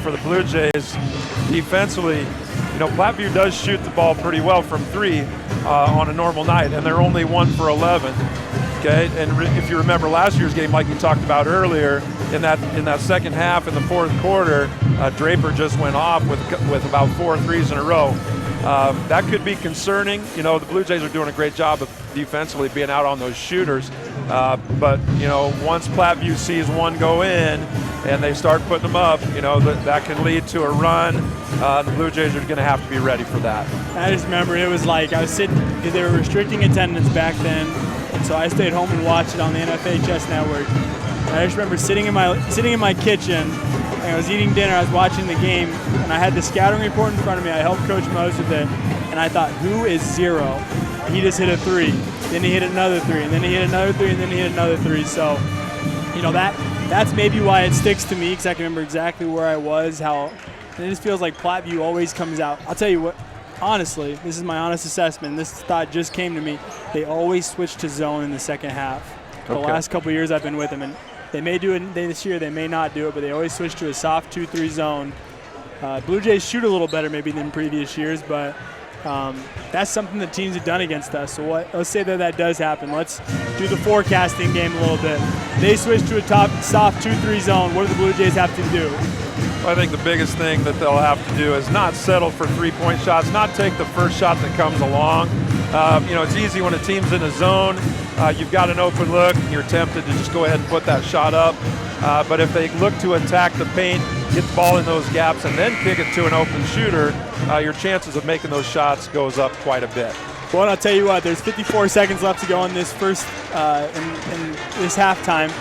Speaker 2: for the Blue Jays defensively, Platteview does shoot the ball pretty well from 3 on a normal night, and they're only 1 for 11. Okay, and if you remember last year's game, like you talked about earlier, in that second half in the fourth quarter, Draper just went off with about 4 threes in a row. That could be concerning. The Blue Jays are doing a great job of defensively being out on those shooters. But once Platteview sees one go in and they start putting them up, that can lead to a run. The Blue Jays are going to have to be ready for that.
Speaker 1: I just remember it was like I was sitting, because they were restricting attendance back then, and so I stayed home and watched it on the NFHS network. And I just remember sitting in my kitchen, and I was eating dinner, I was watching the game, and I had the scouting report in front of me. I helped Coach most with it, and I thought, who is 0? He just hit a 3, then he hit another 3, and then he hit another 3, and then he hit another 3. So, that's maybe why it sticks to me, because I can remember exactly where I was, and it just feels like Platteview always comes out. I'll tell you what, honestly, this is my honest assessment. This thought just came to me. They always switch to zone in the second half. The last couple years I've been with them, and they may do it this year, they may not do it, but they always switch to a soft 2-3 zone. Blue Jays shoot a little better maybe than previous years, but that's something that teams have done against us. So let's say that does happen. Let's do the forecasting game a little bit. They switch to a soft 2-3 zone. What do the Blue Jays have to do?
Speaker 2: Well, I think the biggest thing that they'll have to do is not settle for three-point shots, not take the first shot that comes along. It's easy when a team's in a zone. You've got an open look, and you're tempted to just go ahead and put that shot up. But if they look to attack the paint, get the ball in those gaps, and then kick it to an open shooter, your chances of making those shots goes up quite a bit.
Speaker 1: Well, and I'll tell you what, there's 54 seconds left to go in this first, in this halftime.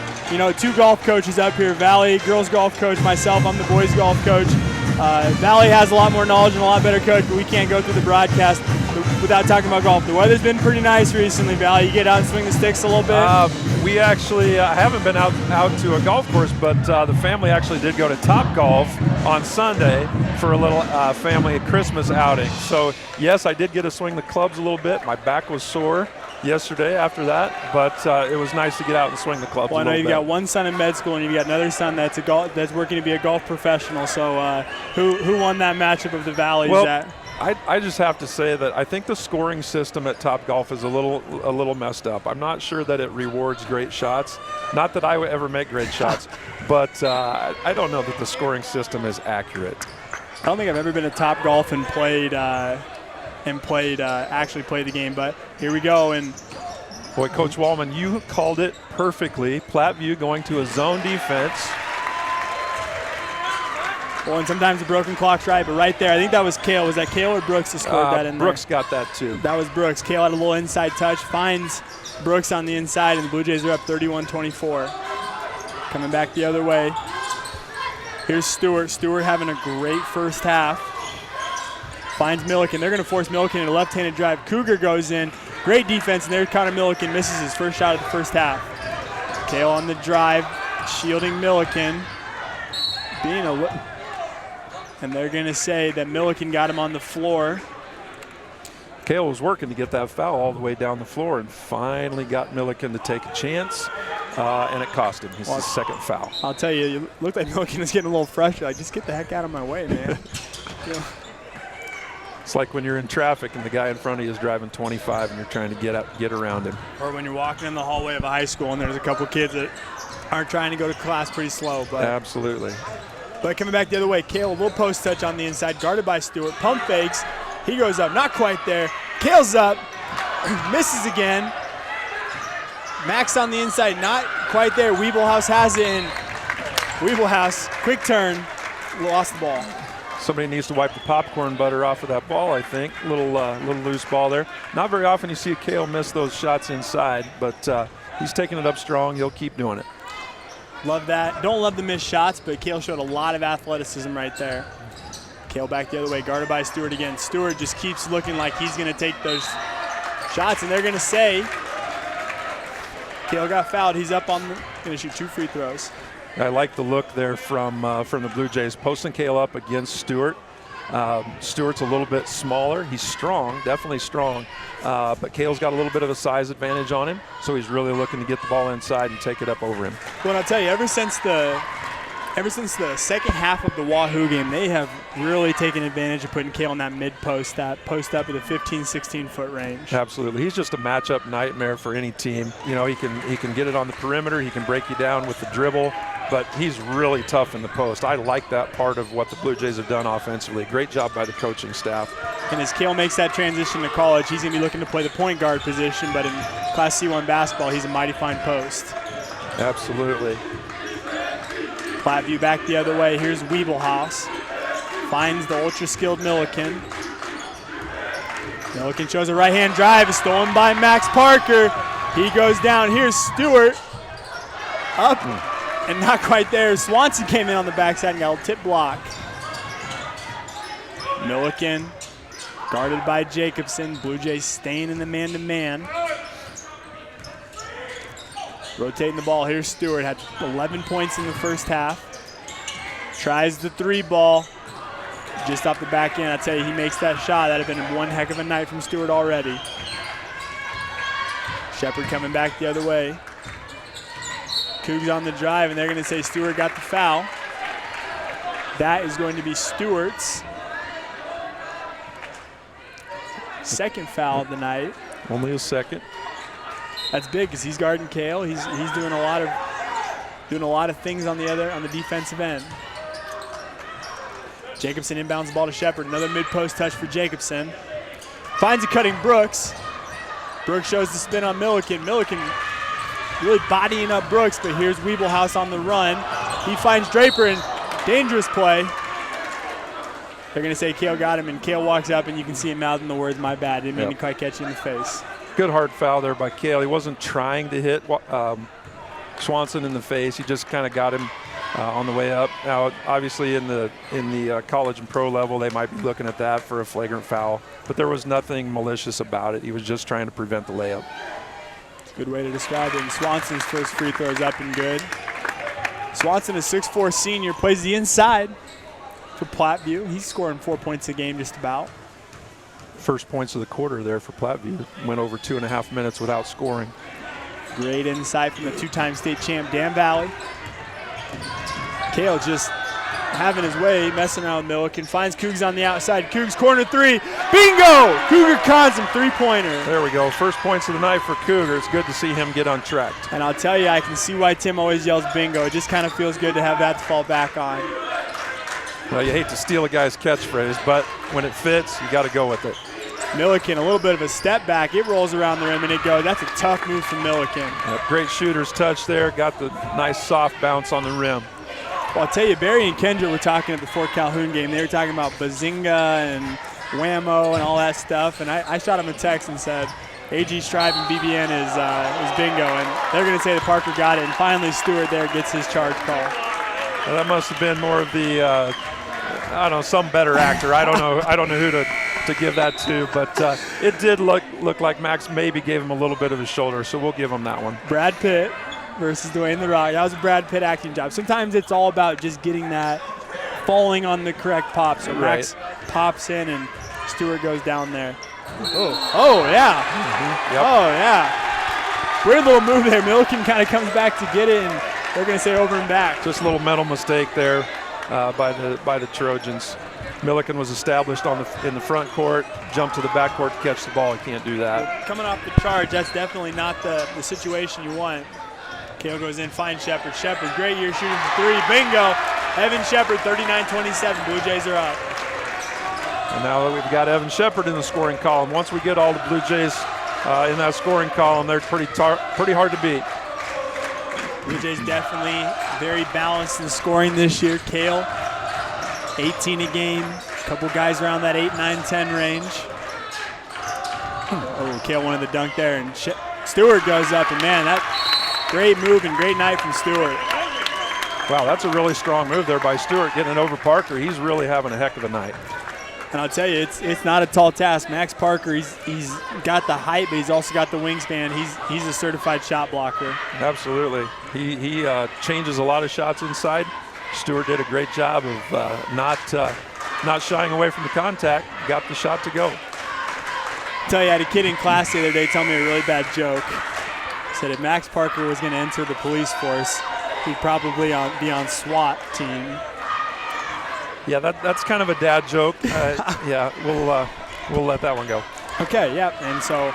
Speaker 1: Two golf coaches up here, Valley, girls golf coach, myself, I'm the boys golf coach. Valley has a lot more knowledge and a lot better coach, but we can't go through the broadcast without talking about golf. The weather's been pretty nice recently, Valley. You get out and swing the sticks a little bit?
Speaker 2: We actually haven't been out to a golf course, but the family actually did go to Top Golf on Sunday for a little family Christmas outing. So, yes, I did get to swing the clubs a little bit. My back was sore yesterday after that, but it was nice to get out and swing the clubs a little bit.
Speaker 1: Well, I know you've got one son in med school, and you've got another son that's working to be a golf professional. So who won that matchup of the Valleys?
Speaker 2: Well, I just have to say that I think the scoring system at Top Golf is a little messed up. I'm not sure that it rewards great shots. Not that I would ever make great shots, but I don't know that the scoring system is accurate.
Speaker 1: I don't think I've ever been to Top Golf and actually played the game, but here we go. And
Speaker 2: boy, Coach Wallman, you called it perfectly. Platteview going to a zone defense.
Speaker 1: Well, and sometimes the broken clock's right, but right there, I think that was Kale. Was that Kale or Brooks that scored that in there?
Speaker 2: Brooks got that too.
Speaker 1: That was Brooks. Kale had a little inside touch, finds Brooks on the inside, and the Blue Jays are up 31-24. Coming back the other way. Here's Stewart. Stewart having a great first half. Finds Milliken. They're going to force Milliken into a left-handed drive. Cougar goes in. Great defense, and there Connor Milliken misses his first shot of the first half. Kale on the drive, shielding Milliken. And they're going to say that Milliken got him on the floor.
Speaker 2: Kale was working to get that foul all the way down the floor and finally got Milliken to take a chance, and it cost him. It's his second foul.
Speaker 1: I'll tell you, it looked like Milliken was getting a little frustrated. Like, just get the heck out of my way, man.
Speaker 2: It's like when you're in traffic and the guy in front of you is driving 25 and you're trying to get around him.
Speaker 1: Or when you're walking in the hallway of a high school and there's a couple kids that aren't trying to go to class pretty slow. But
Speaker 2: absolutely.
Speaker 1: But coming back the other way, Kale, a little post touch on the inside, guarded by Stewart. Pump fakes. He goes up, not quite there. Kale's up, misses again. Max on the inside, not quite there. Weeblehouse has it, and Weeblehouse, quick turn, lost the ball.
Speaker 2: Somebody needs to wipe the popcorn butter off of that ball, I think. Little loose ball there. Not very often you see Kale miss those shots inside, but he's taking it up strong. He'll keep doing it.
Speaker 1: Love that. Don't love the missed shots, but Kale showed a lot of athleticism right there. Kale back the other way, guarded by Stewart again. Stewart just keeps looking like he's going to take those shots, and they're going to say Kale got fouled. He's up on going to shoot 2 free throws.
Speaker 2: I like the look there from the Blue Jays, posting Kale up against Stewart. Stewart's a little bit smaller. He's strong, definitely strong, but Kale's got a little bit of a size advantage on him, so he's really looking to get the ball inside and take it up over him.
Speaker 1: Well, I'll tell you, ever since the second half of the Wahoo game, they have really taken advantage of putting Kale in that mid-post, that post up at the 15, 16-foot range.
Speaker 2: Absolutely. He's just a matchup nightmare for any team. You know, he can get it on the perimeter. He can break you down with the dribble, but he's really tough in the post. I like that part of what the Blue Jays have done offensively. Great job by the coaching staff. And
Speaker 1: as Kale makes that transition to college, he's going to be looking to play the point guard position, but in Class C1 basketball, he's a mighty fine post.
Speaker 2: Absolutely.
Speaker 1: Platteview back the other way. Here's Weeblehouse. Finds the ultra-skilled Milliken. Milliken shows a right-hand drive. It's stolen by Max Parker. He goes down. Here's Stewart. Up and not quite there. Swanson came in on the backside and got a tip block. Milliken guarded by Jacobson. Blue Jays staying in the man-to-man. Rotating the ball. Here's Stewart. Had 11 points in the first half. Tries the 3-ball. Just off the back end. I tell you, he makes that shot. That'd have been one heck of a night from Stewart already. Shepard coming back the other way. Cougs on the drive, and they're going to say Stewart got the foul. That is going to be Stewart's second foul of the night.
Speaker 2: Only a second.
Speaker 1: That's big because he's guarding Kale. He's doing a lot of things on the defensive end. Jacobson inbounds the ball to Shepard. Another mid-post touch for Jacobson. Finds a cutting Brooks. Brooks shows the spin on Milliken. Milliken really bodying up Brooks, but here's Wiebelhaus on the run. He finds Draper, and dangerous play. They're going to say Kale got him, and Kale walks up, and you can see him mouthing the words, "My bad, didn't mean to quite catch you in the face."
Speaker 2: Good hard foul there by Kale. He wasn't trying to hit Swanson in the face. He just kind of got him on the way up. Now, obviously, in the college and pro level, they might be looking at that for a flagrant foul, but there was nothing malicious about it. He was just trying to prevent the layup.
Speaker 1: It's a good way to describe it. And Swanson's first free throw is up and good. Swanson, a 6'4" senior, plays the inside for Platteview. He's scoring 4 points a game just about.
Speaker 2: First points of the quarter there for Platteview. Went over 2.5 minutes without scoring.
Speaker 1: Great insight from the two-time state champ, Dan Valley. Kale just having his way, messing around with Milliken. Finds Cougs on the outside. Cougs corner three. Bingo! Cougar Consum three-pointer.
Speaker 2: There we go. First points of the night for Cougar. It's good to see him get untracked.
Speaker 1: And I'll tell you, I can see why Tim always yells bingo. It just kind of feels good to have that to fall back on.
Speaker 2: Well, you hate to steal a guy's catchphrase, but when it fits, you got to go with it.
Speaker 1: Milliken, a little bit of a step back. It rolls around the rim and it goes. That's a tough move from Milliken.
Speaker 2: Great shooter's touch there. Got the nice soft bounce on the rim.
Speaker 1: Well, I'll tell you, Barry and Kendra were talking at the Fort Calhoun game. They were talking about Bazinga and Whammo and all that stuff. And I shot him a text and said, AG Strive and BBN is bingo. And they're going to say that Parker got it. And finally, Stewart there gets his charge call.
Speaker 2: Well, that must have been more of the, I don't know, some better actor. I don't know who to give that to, but it did look like Max maybe gave him a little bit of his shoulder, so we'll give him that one.
Speaker 1: Brad Pitt versus Dwayne The Rock. That was a Brad Pitt acting job. Sometimes it's all about just getting that falling on the correct pop. So Max pops in and Stewart goes down there. Oh yeah.
Speaker 2: Mm-hmm. Yep.
Speaker 1: Oh yeah. Weird little move there. Milliken kind of comes back to get it, and they're going to say over and back.
Speaker 2: Just a little mental mistake there by the Trojans. Milliken was established in the front court, jumped to the back court to catch the ball. He can't do that.
Speaker 1: Well, coming off the charge, that's definitely not the situation you want. Kale goes in, finds Shepard. Shepard, great year shooting for three. Bingo! Evan Shepard, 39-27. Blue Jays are up.
Speaker 2: And now we've got Evan Shepard in the scoring column. Once we get all the Blue Jays in that scoring column, they're pretty hard to beat.
Speaker 1: Blue Jays definitely very balanced in scoring this year. Kale, 18 a game. A couple guys around that 8, 9, 10 range. Oh, Kale wanted the dunk there, and Stewart goes up, and man, that great move and great night from Stewart.
Speaker 2: Wow, that's a really strong move there by Stewart, getting it over Parker. He's really having a heck of a night.
Speaker 1: And I'll tell you, it's not a tall task. Max Parker, he's got the height, but he's also got the wingspan. He's a certified shot blocker.
Speaker 2: Absolutely. He changes a lot of shots inside. Stewart did a great job of not shying away from the contact. Got the shot to go.
Speaker 1: I'll tell you, I had a kid in class the other day tell me a really bad joke. He said if Max Parker was going to enter the police force, he'd probably be on SWAT team.
Speaker 2: Yeah, that's kind of a dad joke. Yeah, we'll let that one go.
Speaker 1: Okay, yeah, and so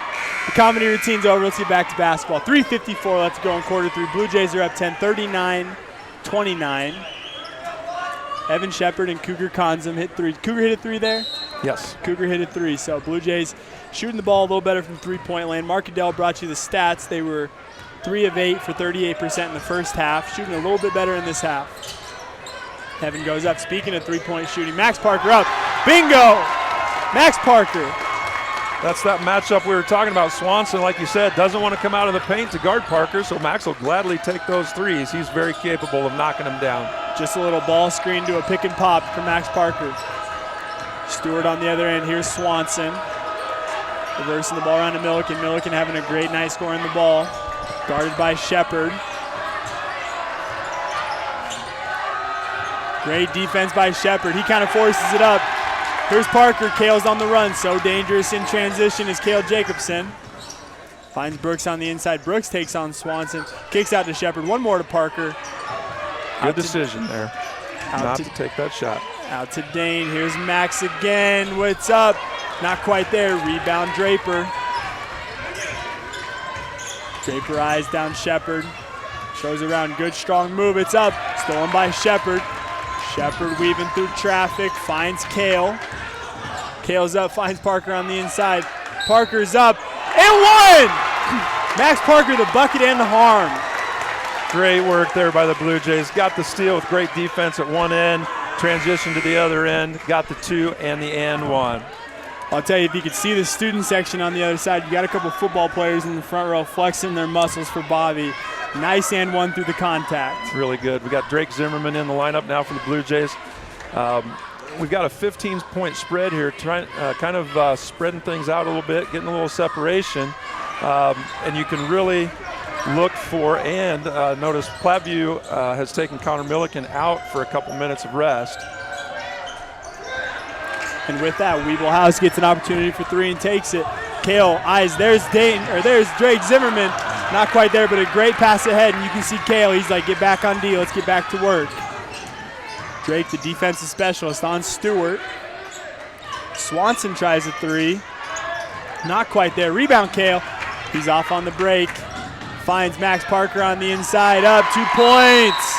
Speaker 1: the comedy routine's over. Let's get back to basketball. 3:54 left to go in quarter three. Blue Jays are up 10, 39-29. Evan Shepard and Cougar Consum hit three. Cougar hit a three there?
Speaker 2: Yes.
Speaker 1: Cougar hit a three. So Blue Jays shooting the ball a little better from three-point land. Mark Adele brought you the stats. They were 3 of 8 for 38% in the first half, shooting a little bit better in this half. Evan goes up. Speaking of three-point shooting, Max Parker up. Bingo! Max Parker.
Speaker 2: That's that matchup we were talking about. Swanson, like you said, doesn't want to come out of the paint to guard Parker, so Max will gladly take those threes. He's very capable of knocking them down.
Speaker 1: Just a little ball screen to a pick and pop for Max Parker. Stewart on the other end. Here's Swanson. Reversing the ball around to Milliken. Milliken having a great night scoring the ball. Guarded by Shepard. Great defense by Shepard. He kind of forces it up. Here's Parker. Kale's on the run. So dangerous in transition is Kale Jacobson. Finds Brooks on the inside. Brooks takes on Swanson. Kicks out to Shepard. One more to Parker.
Speaker 2: Good decision there. Not to take that shot.
Speaker 1: Out to Dane. Here's Max again. What's up? Not quite there. Rebound Draper. Draper eyes down Shepard. Shows around. Good strong move. It's up. Stolen by Shepard. Shepard weaving through traffic. Finds Kale. Kale's up. Finds Parker on the inside. Parker's up. And one! Max Parker, the bucket and the harm.
Speaker 2: Great work there by the Blue Jays. Got the steal with great defense at one end. Transition to the other end. Got the 2 and the and 1.
Speaker 1: I'll tell you, if you could see the student section on the other side, you got a couple football players in the front row flexing their muscles for Bobby. Nice and 1 through the contact.
Speaker 2: Really good. We got Drake Zimmerman in the lineup now for the Blue Jays. We've got a 15-point spread here, trying kind of spreading things out a little bit, getting a little separation. And you can really look for, and notice Platteview has taken Connor Milliken out for a couple minutes of rest.
Speaker 1: And with that, Weeble House gets an opportunity for 3 and takes it. Kale eyes, there's Drake Zimmerman. Not quite there, but a great pass ahead, and you can see Kale, he's like, get back on D, let's get back to work. Drake, the defensive specialist, on Stewart. Swanson tries a 3. Not quite there. Rebound, Kale. He's off on the break. Finds Max Parker on the inside. Up 2 points.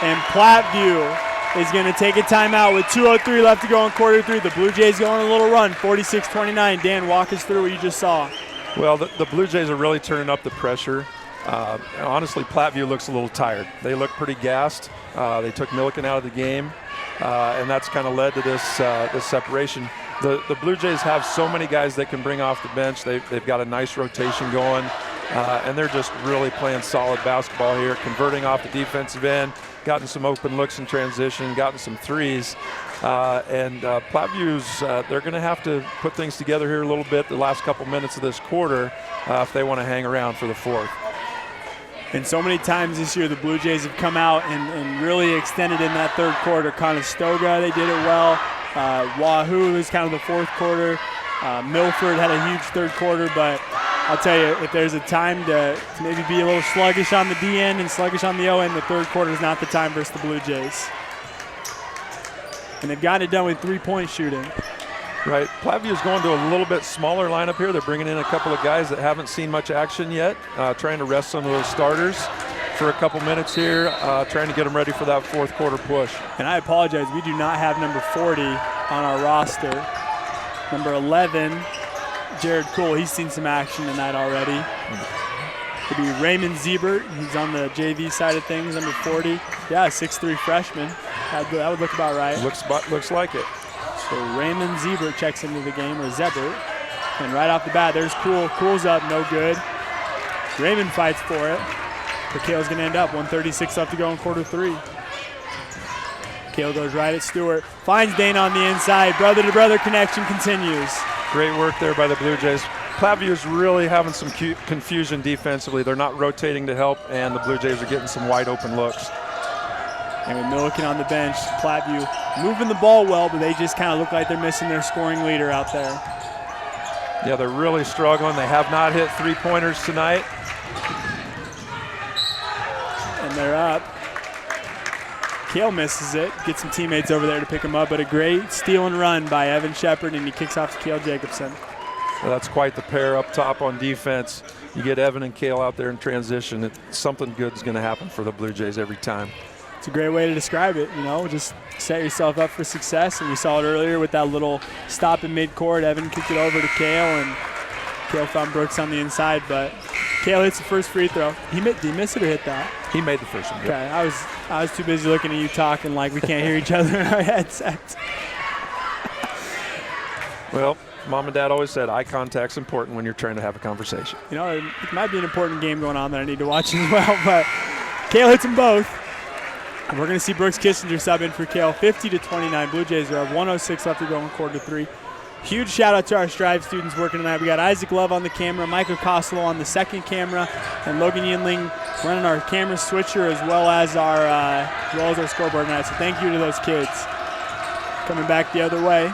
Speaker 1: And Platteview is going to take a timeout with 2:03 left to go in quarter 3. The Blue Jays go on a little run, 46-29. Dan, walk us through what you just saw.
Speaker 2: Well, the Blue Jays are really turning up the pressure. Honestly, Platteview looks a little tired. They look pretty gassed. They took Milliken out of the game, and that's kind of led to this separation. The Blue Jays have so many guys they can bring off the bench. They've got a nice rotation going, and they're just really playing solid basketball here, converting off the defensive end, gotten some open looks in transition, gotten some threes. And Plattview's, they're going to have to put things together here a little bit the last couple minutes of this quarter if they want to hang around for the 4th.
Speaker 1: And so many times this year the Blue Jays have come out and really extended in that 3rd quarter. Conestoga, they did it well. Wahoo is kind of the 4th quarter. Milford had a huge 3rd quarter, but I'll tell you, if there's a time to maybe be a little sluggish on the D end and sluggish on the O end, the 3rd quarter is not the time versus the Blue Jays. And they've gotten it done with 3-point shooting.
Speaker 2: Right. Plattview's going to a little bit smaller lineup here. They're bringing in a couple of guys that haven't seen much action yet, trying to rest some of those starters for a couple minutes here, trying to get them ready for that 4th quarter push.
Speaker 1: And I apologize, we do not have number 40 on our roster. Number 11, Jared Cool, he's seen some action tonight already. It'll be Raymond Ziebert, he's on the JV side of things, number 40. Yeah, 6'3" freshman. That would look about right.
Speaker 2: Looks like it.
Speaker 1: So Raymond Ziebert checks into the game, or Zebert. And right off the bat, there's Cool. Cool's up, no good. Raymond fights for it. But Kale's going to end up 1:36 left to go in quarter 3. Kale goes right at Stewart. Finds Dane on the inside. Brother-to-brother connection continues.
Speaker 2: Great work there by the Blue Jays. Plattview's really having some confusion defensively. They're not rotating to help, and the Blue Jays are getting some wide open looks.
Speaker 1: And with Milliken on the bench, Platteview moving the ball well, but they just kind of look like they're missing their scoring leader out there.
Speaker 2: Yeah, they're really struggling. They have not hit 3-pointers tonight.
Speaker 1: And they're up. Kale misses it. Gets some teammates over there to pick him up, but a great steal and run by Evan Shepard, and he kicks off to Kale Jacobson.
Speaker 2: Well, that's quite the pair up top on defense. You get Evan and Kale out there in transition. Something good is going to happen for the Blue Jays every time.
Speaker 1: It's a great way to describe it, you know, just set yourself up for success. And we saw it earlier with that little stop in midcourt. Evan kicked it over to Kale, and Kale found Brooks on the inside, but Kale hits the first free throw. Did he miss it or hit that?
Speaker 2: He made the first one.
Speaker 1: Okay, yeah. I was too busy looking at you talking like we can't hear each other in our headsets.
Speaker 2: Well, Mom and Dad always said eye contact's important when you're trying to have a conversation.
Speaker 1: You know, it might be an important game going on that I need to watch as well, but Kale hits them both. And we're going to see Brooks Kissinger sub in for Kale. 50-29. Blue Jays are up 1:06 left to go in quarter 3. Huge shout out to our Strive students working tonight. We got Isaac Love on the camera, Michael Costello on the second camera, and Logan Yinling running our camera switcher as well as our scoreboard tonight. So thank you to those kids. Coming back the other way.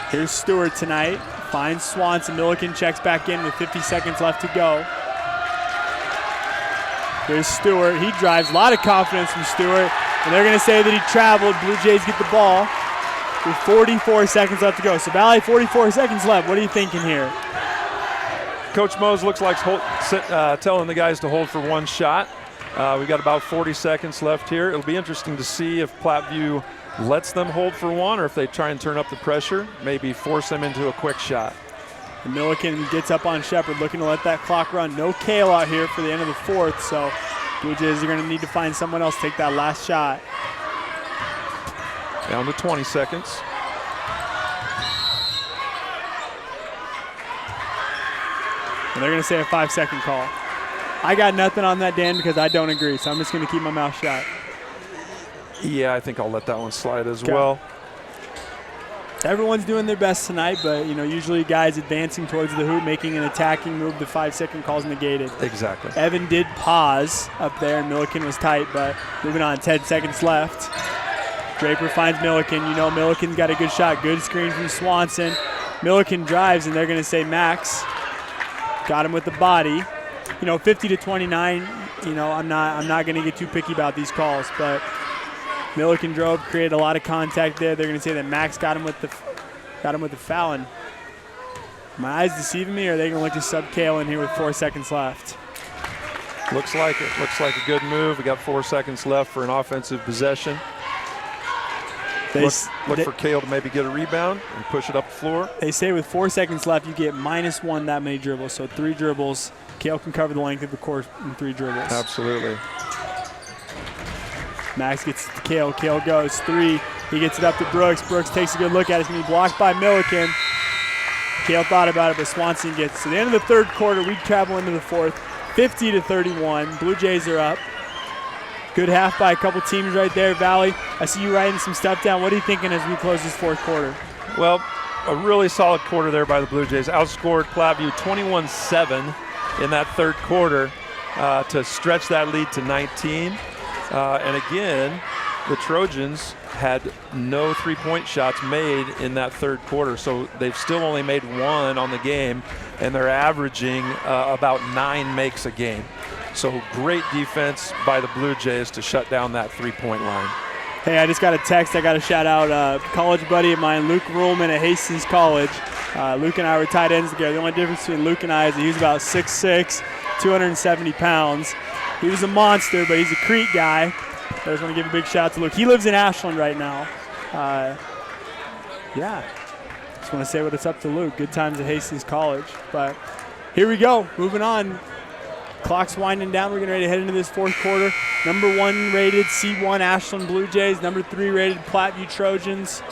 Speaker 1: Here's Stewart tonight. Finds Swanson. Milliken checks back in with 50 seconds left to go. Here's Stewart. He drives. A lot of confidence from Stewart. And they're going to say that he traveled. Blue Jays get the ball with 44 seconds left to go. So Valley, 44 seconds left. What are you thinking here?
Speaker 2: Coach Mose looks like telling the guys to hold for one shot. We've got about 40 seconds left here. It'll be interesting to see if Platteview lets them hold for one or if they try and turn up the pressure, maybe force them into a quick shot.
Speaker 1: And Milliken gets up on Shepard, looking to let that clock run. No Kale out here for the end of the fourth, so Blue Jays are going to need to find someone else to take that last shot.
Speaker 2: Down to 20 seconds.
Speaker 1: And they're going to say a 5-second call. I got nothing on that, Dan, because I don't agree, so I'm just going to keep my mouth shut.
Speaker 2: Yeah, I think I'll let that one slide as well.
Speaker 1: Everyone's doing their best tonight, but usually guys advancing towards the hoop, making an attacking move, the 5-second call's negated.
Speaker 2: Exactly.
Speaker 1: Evan did pause up there, and Milliken was tight, but moving on, 10 seconds left. Draper finds Milliken. Milliken's got a good shot. Good screen from Swanson. Milliken drives, and they're going to say Max got him with the body. 50 to 29. I'm not going to get too picky about these calls, but Milliken drove, created a lot of contact there. They're going to say that Max got him with the foul. And my eyes deceiving me, or are they going to look to sub Kale in here with 4 seconds left?
Speaker 2: Looks like it. Looks like a good move. We got 4 seconds left for an offensive possession. Look for Kale to maybe get a rebound and push it up the floor.
Speaker 1: They say with 4 seconds left, you get -1 that many dribbles. So 3 dribbles. Kale can cover the length of the court in 3 dribbles.
Speaker 2: Absolutely.
Speaker 1: Max gets it to Kale. Kale goes 3. He gets it up to Brooks. Brooks takes a good look at it. It's going to be blocked by Milliken. Kale thought about it, but Swanson gets it. So the end of the third quarter, we travel into the fourth. 50 to 31. Blue Jays are up. Good half by a couple teams right there, Valley. I see you writing some stuff down. What are you thinking as we close this fourth quarter?
Speaker 2: Well, a really solid quarter there by the Blue Jays. Outscored Platteview 21-7 in that third quarter to stretch that lead to 19. And again, the Trojans had no three-point shots made in that third quarter, so they've still only made 1 on the game, and they're averaging about 9 makes a game. So great defense by the Blue Jays to shut down that three-point line.
Speaker 1: Hey, I just got a text. I got to shout out a college buddy of mine, Luke Ruhlman at Hastings College. Luke and I were tight ends together. The only difference between Luke and I is he was about 6'6", 270 pounds. He was a monster, but he's a Crete guy. I just want to give a big shout out to Luke. He lives in Ashland right now. Just want to say what it's up to Luke. Good times at Hastings College. But here we go. Moving on. Clock's winding down. We're getting ready to head into this fourth quarter. Number 1 rated C1 Ashland Blue Jays. Number 3 rated Platteview Trojans.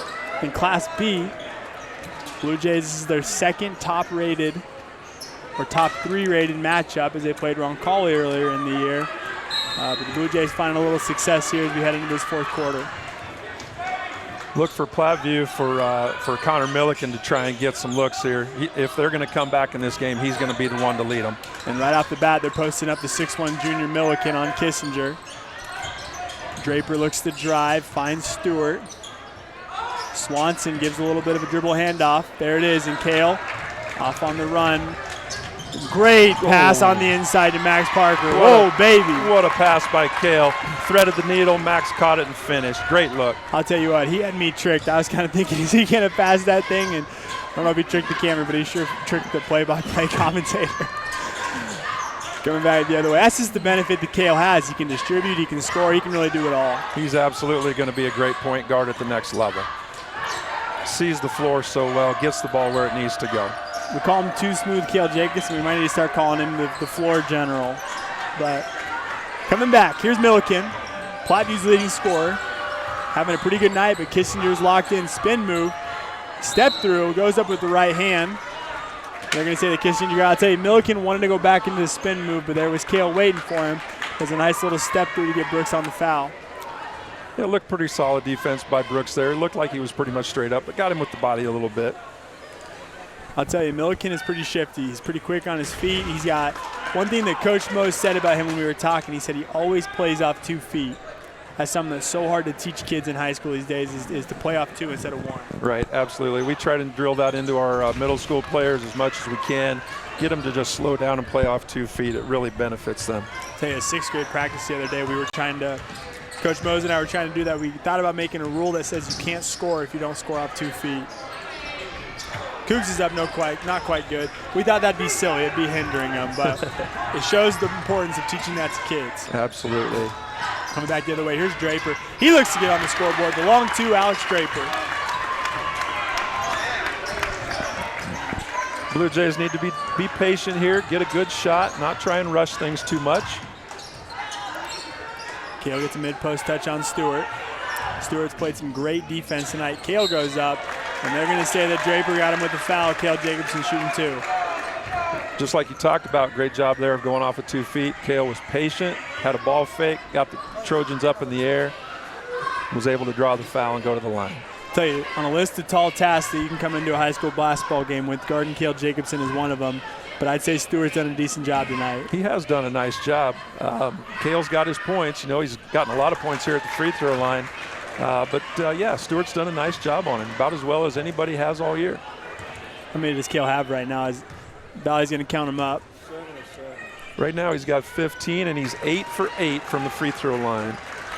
Speaker 1: In Class B, Blue Jays, this is their second top 3 rated matchup as they played Roncalli earlier in the year. But the Blue Jays finding a little success here as we head into this fourth quarter.
Speaker 2: Look for Platteview for Connor Milliken to try and get some looks here. If they're going to come back in this game, he's going to be the one to lead them.
Speaker 1: And right off the bat, they're posting up the 6'1 junior Milliken on Kissinger. Draper looks to drive, finds Stewart. Swanson gives a little bit of a dribble handoff. There it is, and Kale off on the run. Great pass on the inside to Max Parker. Whoa, baby.
Speaker 2: What a pass by Kale. Threaded the needle. Max caught it and finished. Great look.
Speaker 1: I'll tell you what, he had me tricked. I was kind of thinking, is he going to pass that thing? And I don't know if he tricked the camera, but he sure tricked the play-by-play commentator. Coming back the other way. That's just the benefit that Kale has. He can distribute, he can score, he can really do it all.
Speaker 2: He's absolutely going to be a great point guard at the next level. Sees the floor so well, gets the ball where it needs to go.
Speaker 1: We call him Too Smooth Kale Jacobson. We might need to start calling him the floor general. But coming back, here's Milliken, Plattview's leading scorer. Having a pretty good night, but Kissinger's locked in. Spin move, step through, goes up with the right hand. They're going to say that Kissinger, I'll tell you, Milliken wanted to go back into the spin move, but there was Kale waiting for him. There's a nice little step through to get Brooks on the foul.
Speaker 2: It looked pretty solid defense by Brooks there. It looked like he was pretty much straight up, but got him with the body a little bit.
Speaker 1: I'll tell you, Milliken is pretty shifty. He's pretty quick on his feet. He's got one thing that Coach Mose said about him when we were talking. He said he always plays off 2 feet. That's something that's so hard to teach kids in high school these days is to play off 2 instead of 1.
Speaker 2: Right, absolutely. We try to drill that into our middle school players as much as we can. Get them to just slow down and play off 2 feet. It really benefits them.
Speaker 1: I'll tell you, a 6th grade practice the other day, we were trying to, Coach Mose and I were trying to do that. We thought about making a rule that says you can't score if you don't score off 2 feet. Cougs is up not quite good. We thought that'd be silly. It'd be hindering them, but it shows the importance of teaching that to kids.
Speaker 2: Absolutely.
Speaker 1: Coming back the other way, here's Draper. He looks to get on the scoreboard. The long 2, Alex Draper.
Speaker 2: Blue Jays need to be patient here, get a good shot, not try and rush things too much.
Speaker 1: Kale gets a mid-post touch on Stewart. Stewart's played some great defense tonight. Kale goes up, and they're going to say that Draper got him with the foul. Kale Jacobson shooting 2.
Speaker 2: Just like you talked about, great job there of going off at 2 feet. Kale was patient, had a ball fake, got the Trojans up in the air, was able to draw the foul and go to the line.
Speaker 1: I'll tell you, on a list of tall tasks that you can come into a high school basketball game with, guarding Kale Jacobson is one of them. But I'd say Stewart's done a decent job tonight.
Speaker 2: He has done a nice job. Kale's got his points. You know, he's gotten a lot of points here at the free throw line. Yeah, Stewart's done a nice job on him, about as well as anybody has all year.
Speaker 1: How many does Kale have right now? Valley's going to count him up.
Speaker 2: Right now he's got 15, and he's 8 for 8 from the free throw line.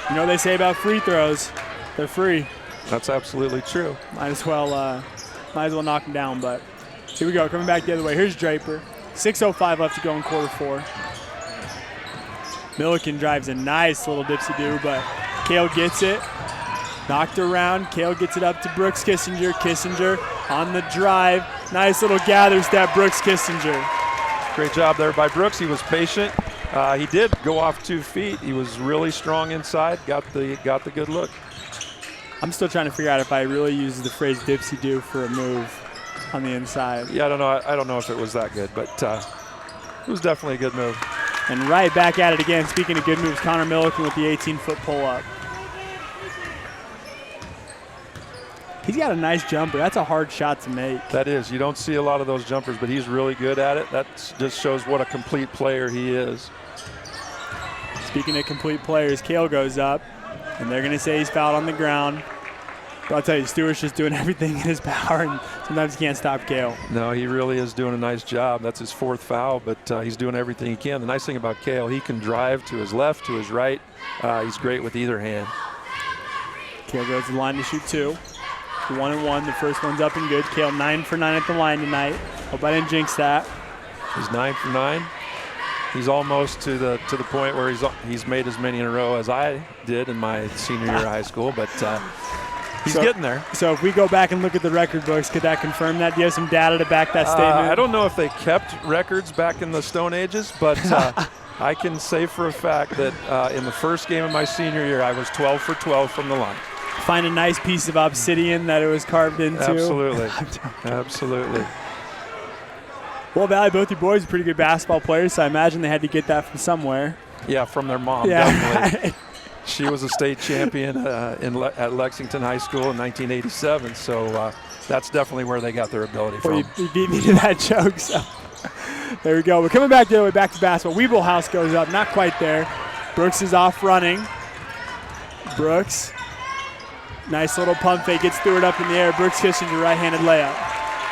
Speaker 1: You know what they say about free throws? They're free.
Speaker 2: That's absolutely true.
Speaker 1: Might as well knock him down, but here we go. Coming back the other way. Here's Draper. 6:05 left to go in quarter 4. Milliken drives a nice little dipsy-do, but Kale gets it. Knocked around. Kale gets it up to Brooks Kissinger. Kissinger on the drive. Nice little gather step, Brooks Kissinger.
Speaker 2: Great job there by Brooks. He was patient. He did go off 2 feet. He was really strong inside. Got the good look.
Speaker 1: I'm still trying to figure out if I really use the phrase dipsy-do for a move on the inside.
Speaker 2: Yeah, I don't know if it was that good, but it was definitely a good move.
Speaker 1: And right back at it again. Speaking of good moves, Connor Milliken with the 18-foot pull-up. He's got a nice jumper. That's a hard shot to make.
Speaker 2: That is. You don't see a lot of those jumpers, but he's really good at it. That just shows what a complete player he is.
Speaker 1: Speaking of complete players, Kale goes up, and they're going to say he's fouled on the ground. But I'll tell you, Stewart's just doing everything in his power, and sometimes he can't stop Kale.
Speaker 2: No, he really is doing a nice job. That's his 4th foul, but he's doing everything he can. The nice thing about Kale, he can drive to his left, to his right. He's great with either hand.
Speaker 1: Kale goes to the line to shoot 2. 1-1. The first one's up and good. Kale 9 for 9 at the line tonight. Hope I didn't jinx that.
Speaker 2: He's 9 for 9. He's almost to the point where he's made as many in a row as I did in my senior year of high school, but he's getting there. So
Speaker 1: if we go back and look at the record books, could that confirm that? Do you have some data to back that statement?
Speaker 2: I don't know if they kept records back in the Stone Ages, but I can say for a fact that in the first game of my senior year, I was 12 for 12 from the line.
Speaker 1: Find a nice piece of obsidian that it was carved into.
Speaker 2: Absolutely. Absolutely.
Speaker 1: Well, Valley, both your boys are pretty good basketball players, so I imagine they had to get that from somewhere.
Speaker 2: Yeah, from their mom, definitely. She was a state champion at Lexington High School in 1987, so that's definitely where they got their ability from.
Speaker 1: Well, you beat me to that joke, so there we go. We're coming back the other way, back to basketball. Weeblehouse goes up, not quite there. Brooks is off running. Brooks. Nice little pump fake, gets Stewart up in the air. Brooks Kissinger, right-handed layup.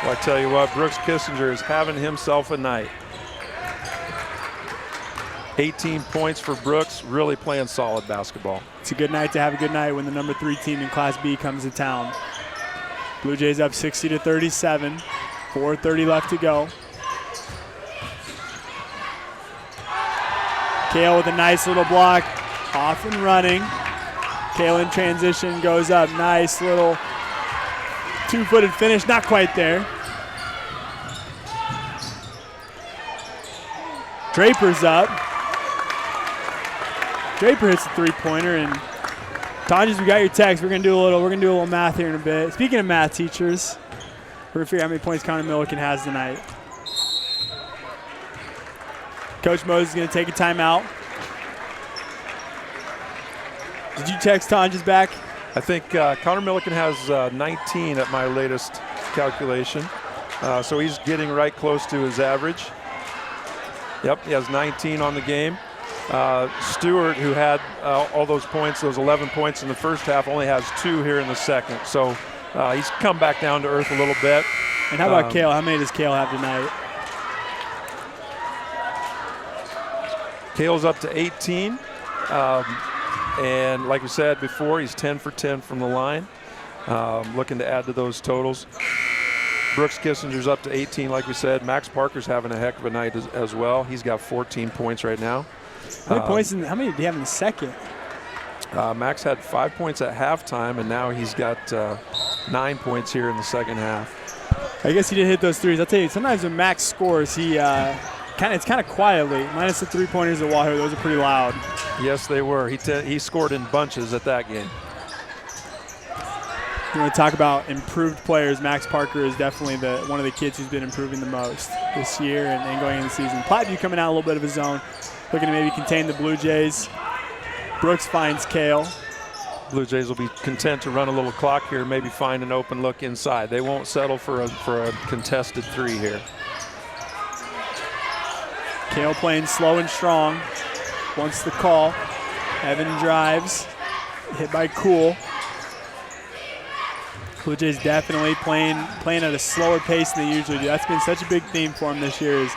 Speaker 2: Well, I tell you what, Brooks Kissinger is having himself a night. 18 points for Brooks, really playing solid basketball.
Speaker 1: It's a good night to have a good night when the number 3 team in Class B comes to town. Blue Jays up 60-37, 4:30 left to go. Kale with a nice little block, off and running. Kale in transition goes up. Nice little 2-footed finish. Not quite there. Draper's up. Draper hits a 3-pointer, and Tonjes, we got your text. We're gonna do a little math here in a bit. Speaking of math teachers, we're gonna figure out how many points Connor Milliken has tonight. Coach Moses is gonna take a timeout. Did you text Tonjes back?
Speaker 2: I think Connor Milliken has 19 at my latest calculation. So he's getting right close to his average. Yep, he has 19 on the game. Stewart, who had all those points, those 11 points in the first half, only has 2 here in the second. So he's come back down to earth a little bit.
Speaker 1: And how about Kale? How many does Kale have tonight?
Speaker 2: Kale's up to 18. And like we said before, he's 10 for 10 from the line. Looking to add to those totals. Brooks Kissinger's up to 18, like we said. Max Parker's having a heck of a night as well. He's got 14 points right now.
Speaker 1: How many did he have in the second?
Speaker 2: Max had 5 points at halftime, and now he's got 9 points here in the second half.
Speaker 1: I guess he did hit those threes. I'll tell you, sometimes when Max scores, it's kind of quietly. Minus the three-pointers at Wahoo, those are pretty loud.
Speaker 2: Yes, they were. He scored in bunches at that game.
Speaker 1: You want to talk about improved players, Max Parker is definitely one of the kids who's been improving the most this year and going into the season. Platteview coming out a little bit of his zone, looking to maybe contain the Blue Jays. Brooks finds Kale.
Speaker 2: Blue Jays will be content to run a little clock here, maybe find an open look inside. They won't settle for a contested 3 here.
Speaker 1: Kale playing slow and strong. Wants the call. Evan drives. Hit by Cool. Blue Jays definitely playing at a slower pace than they usually do. That's been such a big theme for them this year, is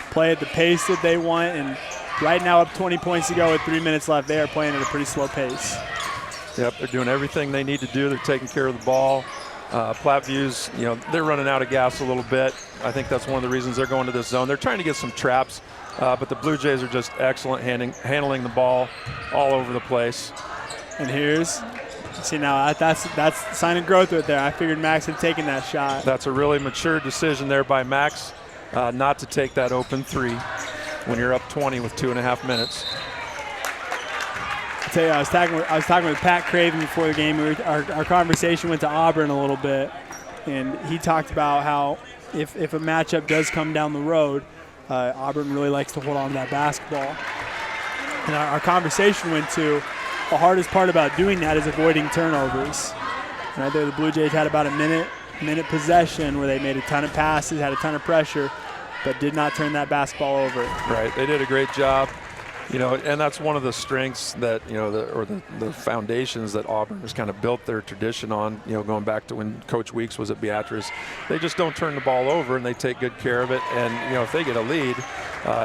Speaker 1: play at the pace that they want. And right now, up 20 points to go with 3 minutes left, they are playing at a pretty slow pace.
Speaker 2: Yep, they're doing everything they need to do. They're taking care of the ball. Plattview's, they're running out of gas a little bit. I think that's one of the reasons they're going to this zone. They're trying to get some traps, but the Blue Jays are just excellent handling the ball all over the place.
Speaker 1: And see now, that's a sign of growth right there. I figured Max had taken that shot.
Speaker 2: That's a really mature decision there by Max, not to take that open 3 when you're up 20 with 2.5 minutes.
Speaker 1: I tell you, I was talking with Pat Craven before the game. Our conversation went to Auburn a little bit, and he talked about how if a matchup does come down the road, Auburn really likes to hold on to that basketball. And our conversation went to the hardest part about doing that is avoiding turnovers. Right there, the Blue Jays had about a minute possession where they made a ton of passes, had a ton of pressure, but did not turn that basketball over.
Speaker 2: Right, they did a great job. And that's one of the strengths that, the foundations that Auburn has kind of built their tradition on, going back to when Coach Weeks was at Beatrice. They just don't turn the ball over, and they take good care of it. And, if they get a lead,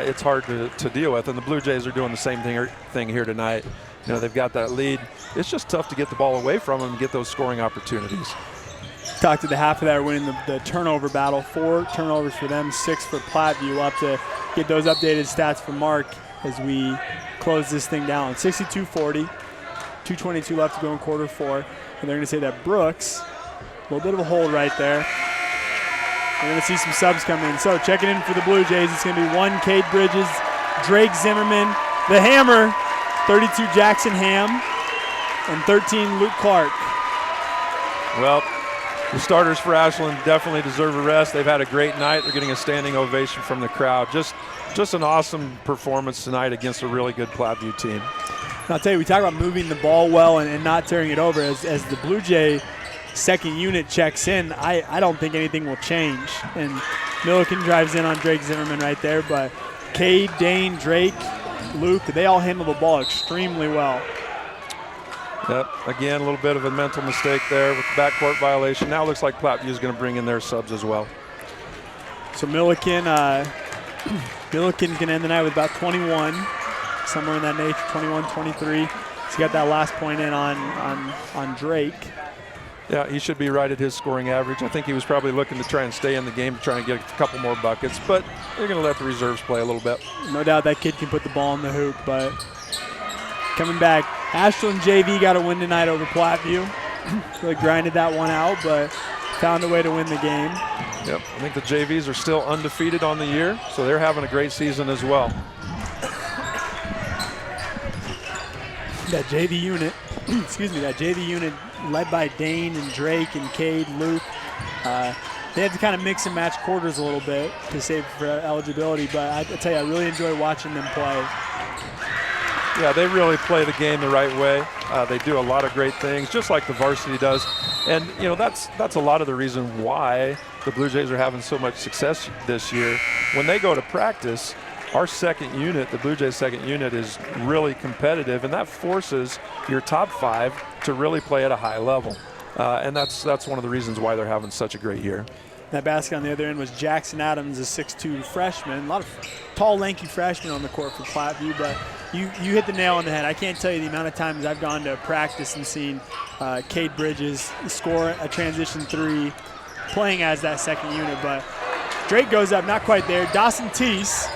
Speaker 2: it's hard to deal with. And the Blue Jays are doing the same thing here tonight. They've got that lead. It's just tough to get the ball away from them and get those scoring opportunities.
Speaker 1: Talked to the half of that, winning the turnover battle. 4 turnovers for them, 6 for Platteview. We'll have to get those updated stats from Mark as we close this thing down. 62-40, 2:22 left to go in quarter 4. And they're going to say that Brooks, a little bit of a hold right there. We're going to see some subs come in. So checking in for the Blue Jays, it's going to be 1 Cade Bridges, Drake Zimmerman, the Hammer, 32 Jackson Ham, and 13 Luke Clark.
Speaker 2: Well, the starters for Ashland definitely deserve a rest. They've had a great night. They're getting a standing ovation from the crowd. Just an awesome performance tonight against a really good Platteview team.
Speaker 1: And I'll tell you, we talk about moving the ball well and not turning it over. As the Blue Jay second unit checks in, I don't think anything will change. And Milliken drives in on Drake Zimmerman right there, but Cade, Dane, Drake, Luke, they all handle the ball extremely well.
Speaker 2: Yep, again, a little bit of a mental mistake there with the backcourt violation. Now it looks like Platteview is going to bring in their subs as well.
Speaker 1: So Milliken can end the night with about 21, somewhere in that nature, 21, 23. He's got that last point in on Drake.
Speaker 2: Yeah, he should be right at his scoring average. I think he was probably looking to try and stay in the game to try and get a couple more buckets, but they're going to let the reserves play a little bit.
Speaker 1: No doubt that kid can put the ball in the hoop, but coming back, Ashland JV got a win tonight over Platteview. Really grinded that one out, but found a way to win the game.
Speaker 2: Yep, I think the JVs are still undefeated on the year, so they're having a great season as well.
Speaker 1: That JV unit, led by Dane and Drake and Cade, Luke. They had to kind of mix and match quarters a little bit to save for eligibility, but I tell you, I really enjoy watching them play.
Speaker 2: Yeah, they really play the game the right way. They do a lot of great things, just like the varsity does. And, that's a lot of the reason why the Blue Jays are having so much success this year. When they go to practice, our second unit, the Blue Jays' second unit, is really competitive, and that forces your top 5 to really play at a high level. And that's one of the reasons why they're having such a great year.
Speaker 1: That basket on the other end was Jackson Adams, a 6'2 freshman. A lot of tall, lanky freshmen on the court for Platteview, but you hit the nail on the head. I can't tell you the amount of times I've gone to practice and seen Cade Bridges score a transition 3 playing as that second unit, but Drake goes up, not quite there. Dawson Teese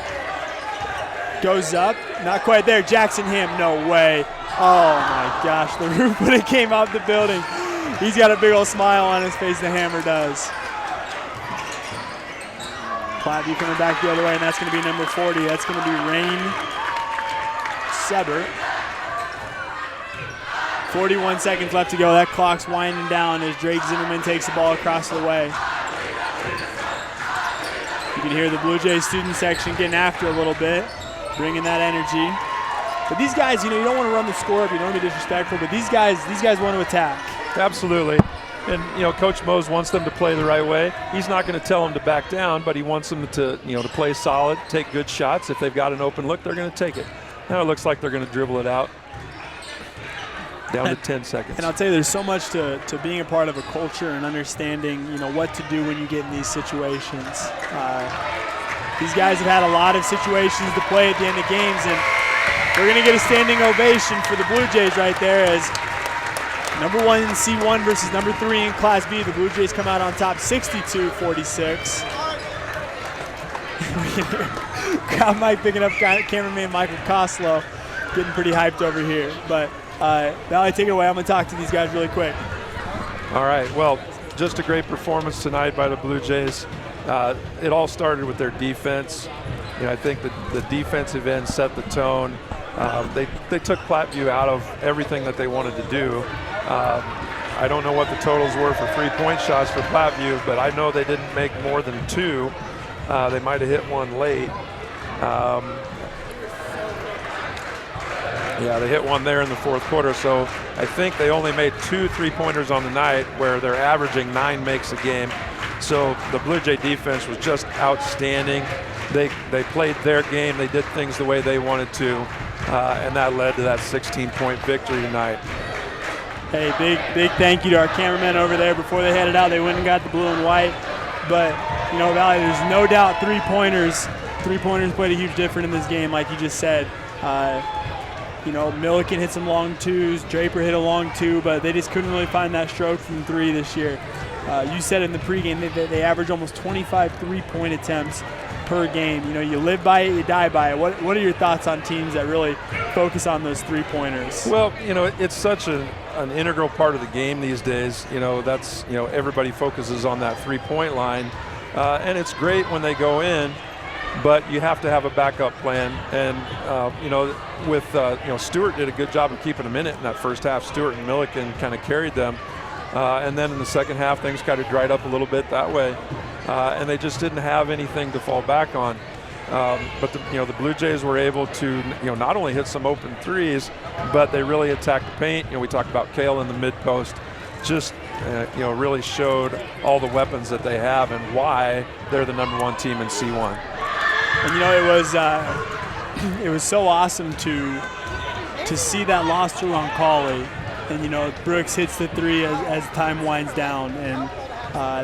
Speaker 1: goes up, not quite there. Jackson Ham, no way. Oh my gosh, the roof when it came out the building. He's got a big old smile on his face, the Hammer does. Platteview coming back the other way, and that's going to be number 40. That's going to be Rain Sebert. 41 seconds left to go. That clock's winding down as Drake Zimmerman takes the ball across the way. You can hear the Blue Jays student section getting after a little bit, bringing that energy. But these guys, you don't want to run the score up. You don't want to be disrespectful, but these guys want to attack.
Speaker 2: Absolutely. And, Coach Mose wants them to play the right way. He's not going to tell them to back down, but he wants them to, to play solid, take good shots. If they've got an open look, they're going to take it. Now it looks like they're going to dribble it out. Down to 10 seconds.
Speaker 1: And I'll tell you, there's so much to being a part of a culture and understanding, what to do when you get in these situations. These guys have had a lot of situations to play at the end of games, and we're going to get a standing ovation for the Blue Jays right there as number 1 in C1 versus number 3 in Class B. The Blue Jays come out on top 62-46. Crowd mic picking up cameraman Michael Koslow, getting pretty hyped over here. But Valley, take it away. I'm going to talk to these guys really quick.
Speaker 2: All right. Well, just a great performance tonight by the Blue Jays. It all started with their defense. I think the defensive end set the tone. They took Platteview out of everything that they wanted to do. I don't know what the totals were for 3-point shots for Platteview, but I know they didn't make more than 2. They might have hit one late. Yeah, they hit one there in the fourth quarter, so I think they only made 2 3-pointers on the night, where they're averaging 9 makes a game. So the Blue Jay defense was just outstanding. They played their game. They did things the way they wanted to, and that led to that 16-point victory tonight.
Speaker 1: Hey, big thank you to our cameramen over there. Before they headed out, they went and got the blue and white. But, Valley, there's no doubt three-pointers played a huge difference in this game, like you just said. Milliken hit some long 2s, Draper hit a long 2, but they just couldn't really find that stroke from 3 this year. You said in the pregame they average almost 25 3-point attempts per game. You live by it, you die by it. What are your thoughts on teams that really focus on those 3-pointers?
Speaker 2: Well, it's such an integral part of the game these days. That's, everybody focuses on that 3-point line. And it's great when they go in, but you have to have a backup plan. And, Stewart did a good job of keeping them in it in that first half. Stewart and Milliken kind of carried them. And then in the second half, things kind of dried up a little bit that way. And they just didn't have anything to fall back on. But the Blue Jays were able to not only hit some open 3s, but they really attacked the paint. We talked about Kale in the mid post. Just really showed all the weapons that they have and why they're the number 1 team in C1.
Speaker 1: And it was so awesome to see that loss to Roncalli. And Brooks hits the 3 as time winds down, and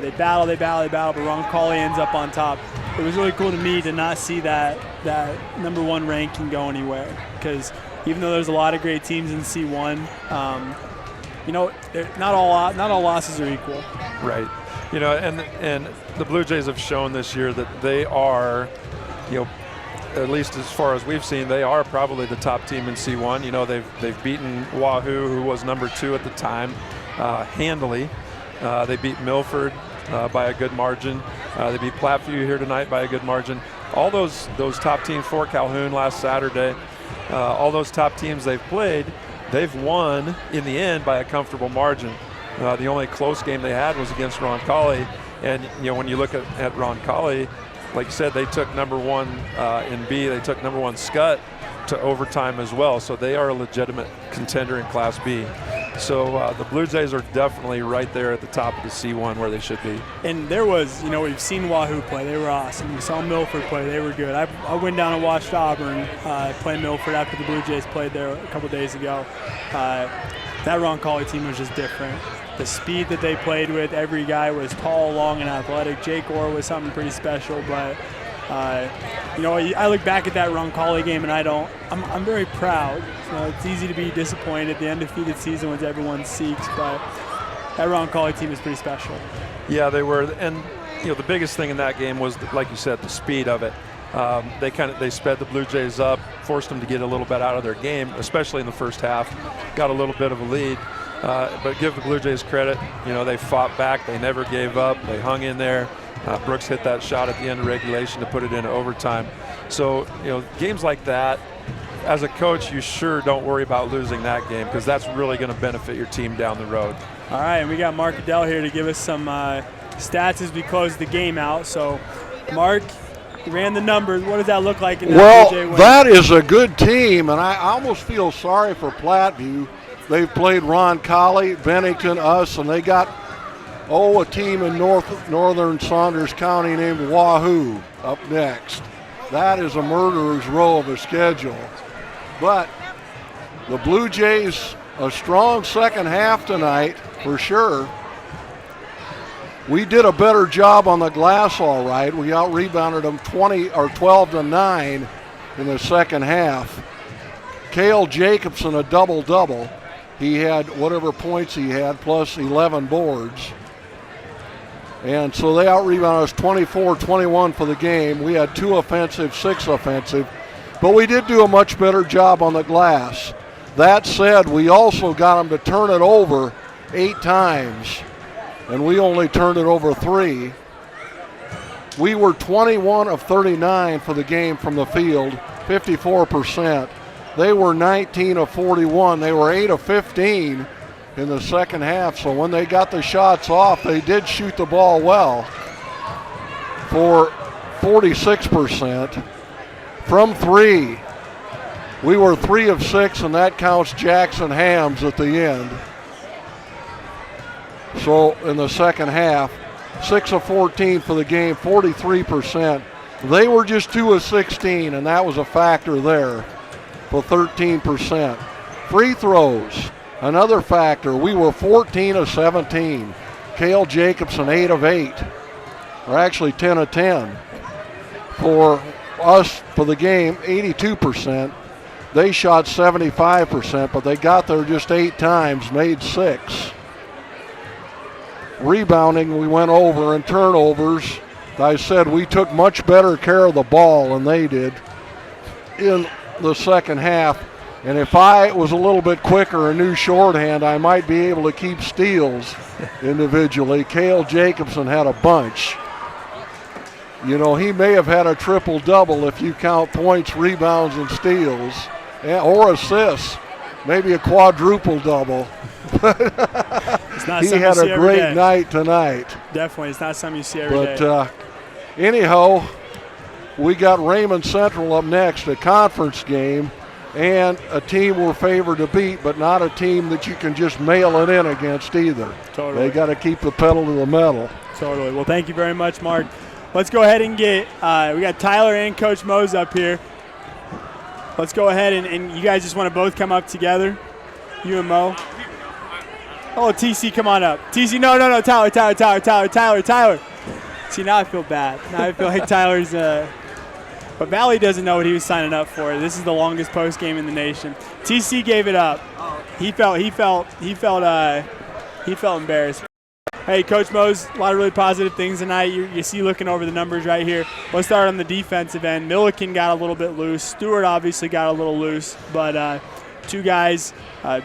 Speaker 1: they battle, but Roncalli ends up on top. It was really cool to me to not see that number 1 ranking go anywhere, because even though there's a lot of great teams in C1, not all losses are equal. Right.
Speaker 2: And the Blue Jays have shown this year that they are, at least as far as we've seen, they are probably the top team in C1. They've beaten Wahoo, who was number 2 at the time, handily. They beat Milford by a good margin. They beat Platteview here tonight by a good margin. All those top teams, for Calhoun last Saturday, all those top teams they've played, they've won in the end by a comfortable margin. The only close game they had was against Roncalli. And when you look at Roncalli, like you said, they took number 1 in B. They took number 1 Scott to overtime as well. So they are a legitimate contender in Class B. So the Blue Jays are definitely right there at the top of the C1 where they should be.
Speaker 1: And there was, we've seen Wahoo play. They were awesome. We saw Milford play. They were good. I went down and watched Auburn play Milford after the Blue Jays played there a couple days ago. That Roncalli team was just different. The speed that they played with, every guy was tall, long, and athletic. Jake Orr was something pretty special, but I look back at that Roncalli game and I'm very proud. It's easy to be disappointed at the undefeated season, which everyone seeks, but that Roncalli team is pretty special.
Speaker 2: Yeah, they were, and the biggest thing in that game was, like you said, the speed of it. They sped the Blue Jays up, forced them to get a little bit out of their game, especially in the first half. Got a little bit of a lead, but give the Blue Jays credit. They fought back. They never gave up. They hung in there. Brooks hit that shot at the end of regulation to put it into overtime. So, games like that, as a coach, you sure don't worry about losing that game because that's really going to benefit your team down the road.
Speaker 1: All right, and we got Mark Adell here to give us some stats as we close the game out. So, Mark, you ran the numbers. What does that look like in that Blue Jay win?
Speaker 4: That is a good team, and I almost feel sorry for Platteview. They've played Roncalli, Bennington, us, and they got a team in northern Saunders County named Wahoo up next. That is a murderer's row of a schedule. But the Blue Jays, a strong second half tonight for sure. We did a better job on the glass, all right. We out-rebounded them 12-9 in the second half. Cale Jacobson, a double-double. He had whatever points he had, plus 11 boards. And so they out-rebounded us 24-21 for the game. We had 2 offensive, 6 offensive. But we did do a much better job on the glass. That said, we also got them to turn it over 8 times, and we only turned it over 3. We were 21 of 39 for the game from the field, 54%. They were 19 of 41. They were 8 of 15 in the second half. So when they got the shots off, they did shoot the ball well for 46%. From 3, we were 3 of 6, and that counts Jackson Hams at the end. So in the second half, 6 of 14 for the game, 43%. They were just 2 of 16, and that was a factor there for 13%. Free throws, another factor. We were 14 of 17. Cale Jacobson, 8 of 8, or actually 10 of 10. For us, for the game, 82%. They shot 75%, but they got there just 8 times, made 6. Rebounding, we went over, and turnovers, I said we took much better care of the ball than they did in the second half. And if I was a little bit quicker and knew shorthand, I might be able to keep steals individually. Cale Jacobson had a bunch. He may have had a triple-double if you count points, rebounds, and steals, or assists. Maybe a quadruple-double. He had a great night tonight.
Speaker 1: Definitely. It's not something you see every day.
Speaker 4: But anyhow, we got Raymond Central up next, a conference game, and a team we're favored to beat, but not a team that you can just mail it in against either.
Speaker 1: Totally.
Speaker 4: They got to keep the pedal to the metal.
Speaker 1: Totally. Well, thank you very much, Mark. Let's go ahead and get we got Tyler and Coach Mose up here. Let's go ahead and you guys just want to both come up together, you and Mo. Oh, TC, come on up. TC, no, Tyler. See, now I feel bad. Now I feel like Tyler's but Valley doesn't know what he was signing up for. This is the longest post game in the nation. TC gave it up. He felt embarrassed. Hey, Coach Mose, a lot of really positive things tonight. You see looking over the numbers right here. Let's start on the defensive end. Milliken got a little bit loose. Stewart obviously got a little loose. But 2 guys,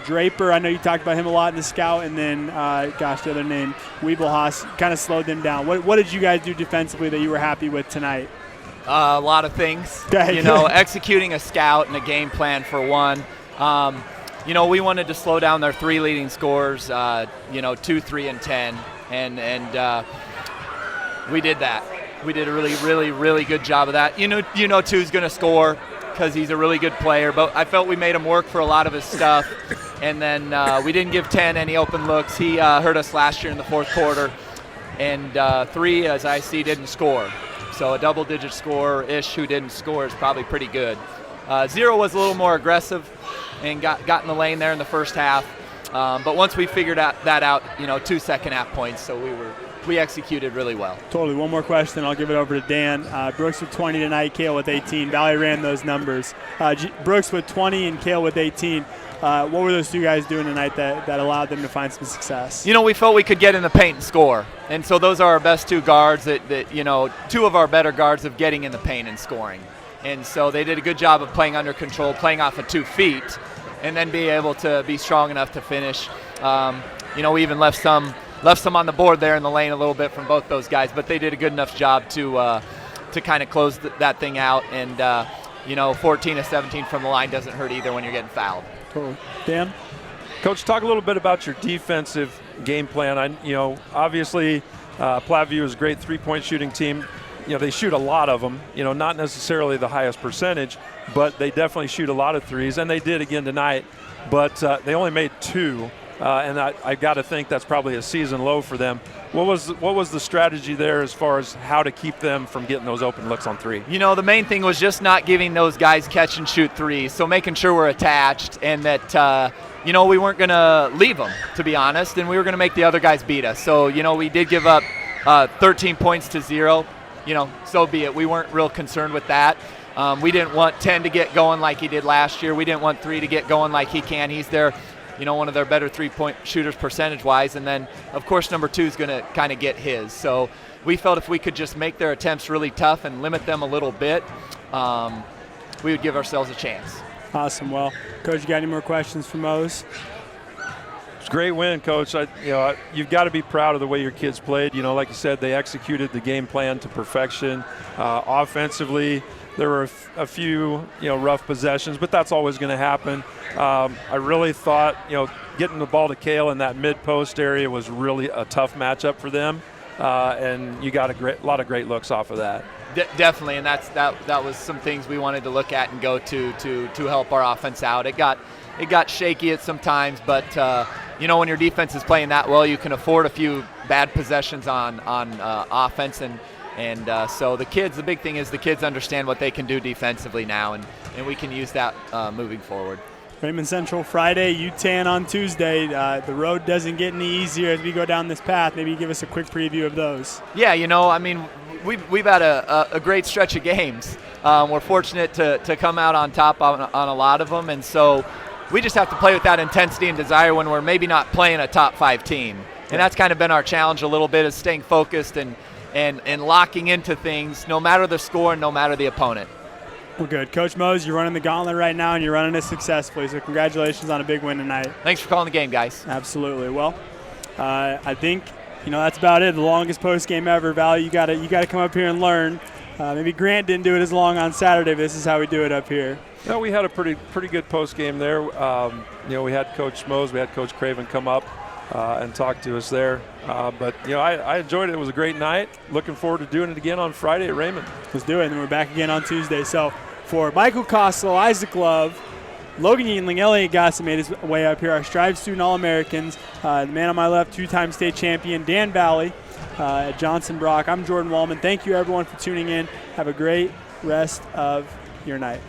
Speaker 1: Draper, I know you talked about him a lot in the scout. And then, the other name, Weebelhaas, kind of slowed them down. What did you guys do defensively that you were happy with tonight?
Speaker 5: A lot of things. Executing a scout and a game plan for one. We wanted to slow down their 3 leading scorers, 2, 3, and 10, and we did that. We did a really, really, really good job of that. Two's going to score because he's a really good player, but I felt we made him work for a lot of his stuff. And then we didn't give 10 any open looks. He hurt us last year in the fourth quarter. And 3, as I see, didn't score. So a double-digit score-ish who didn't score is probably pretty good. 0 was a little more aggressive and got in the lane there in the first half. But once we figured that out, 2 second-half points, so we executed really well.
Speaker 1: Totally. One more question, I'll give it over to Dan. Brooks with 20 tonight, Kale with 18. Valley ran those numbers. Brooks with 20 and Kale with 18. What were those two guys doing tonight that allowed them to find some success?
Speaker 5: We felt we could get in the paint and score. And so those are our best 2 guards that 2 of our better guards of getting in the paint and scoring. And so they did a good job of playing under control, playing off of 2 feet, and then be able to be strong enough to finish. We even left some on the board there in the lane a little bit from both those guys, but they did a good enough job to kind of close that thing out. And 14 to 17 from the line doesn't hurt either when you're getting fouled.
Speaker 1: Totally. Dan?
Speaker 2: Coach, talk a little bit about your defensive game plan. Obviously Platteview is a great 3-point shooting team. They shoot a lot of them, not necessarily the highest percentage, but they definitely shoot a lot of threes, and they did again tonight, but they only made 2, and I got to think that's probably a season low for them. What was the strategy there as far as how to keep them from getting those open looks on 3?
Speaker 5: The main thing was just not giving those guys catch and shoot threes, so making sure we're attached and that we weren't going to leave them, to be honest, and we were going to make the other guys beat us. So, we did give up 13 points to 0. So be it. We weren't real concerned with that. We didn't want 10 to get going like he did last year. We didn't want 3 to get going like he can. He's one of their better 3-point shooters percentage-wise. And then, of course, number 2 is going to kind of get his. So we felt if we could just make their attempts really tough and limit them a little bit, we would give ourselves a chance.
Speaker 1: Awesome. Well, Coach, you got any more questions for Mose?
Speaker 2: Great win, Coach. You've got to be proud of the way your kids played. Like you said, they executed the game plan to perfection. Offensively, there were a few, rough possessions, but that's always going to happen. I really thought, getting the ball to Kale in that mid-post area was really a tough matchup for them, and you got a lot of great looks off of that.
Speaker 5: Definitely, and that was some things we wanted to look at and go to help our offense out. It got shaky at some times, but when your defense is playing that well, you can afford a few bad possessions on offense, and so the big thing is the kids understand what they can do defensively now, and we can use that moving forward.
Speaker 1: Raymond Central Friday, UTAN on Tuesday. The road doesn't get any easier as we go down this path. Maybe give us a quick preview of those.
Speaker 5: Yeah, we've had a great stretch of games. We're fortunate to come out on top on a lot of them, and so we just have to play with that intensity and desire when we're maybe not playing a top 5 team. And that's kind of been our challenge a little bit, is staying focused and locking into things no matter the score and no matter the opponent.
Speaker 1: Well, good. Coach Mose, you're running the gauntlet right now, and you're running it successfully, so congratulations on a big win tonight.
Speaker 5: Thanks for calling the game, guys.
Speaker 1: Absolutely. Well, I think that's about it. The longest post game ever. Valley, you got to come up here and learn. Maybe Grant didn't do it as long on Saturday, but this is how we do it up here.
Speaker 2: No, we had a pretty good post game there. We had Coach Mose, we had Coach Craven come up and talk to us there. But I enjoyed it. It was a great night. Looking forward to doing it again on Friday at Raymond.
Speaker 1: Let's do it, and we're back again on Tuesday. So for Michael Kostel, Isaac Love, Logan Yingling, Elliott Gossett made his way up here. Our Strive Student All-Americans. The man on my left, 2-time state champion, Dan Valley, Johnson Brock. I'm Jordan Wallman. Thank you, everyone, for tuning in. Have a great rest of your night.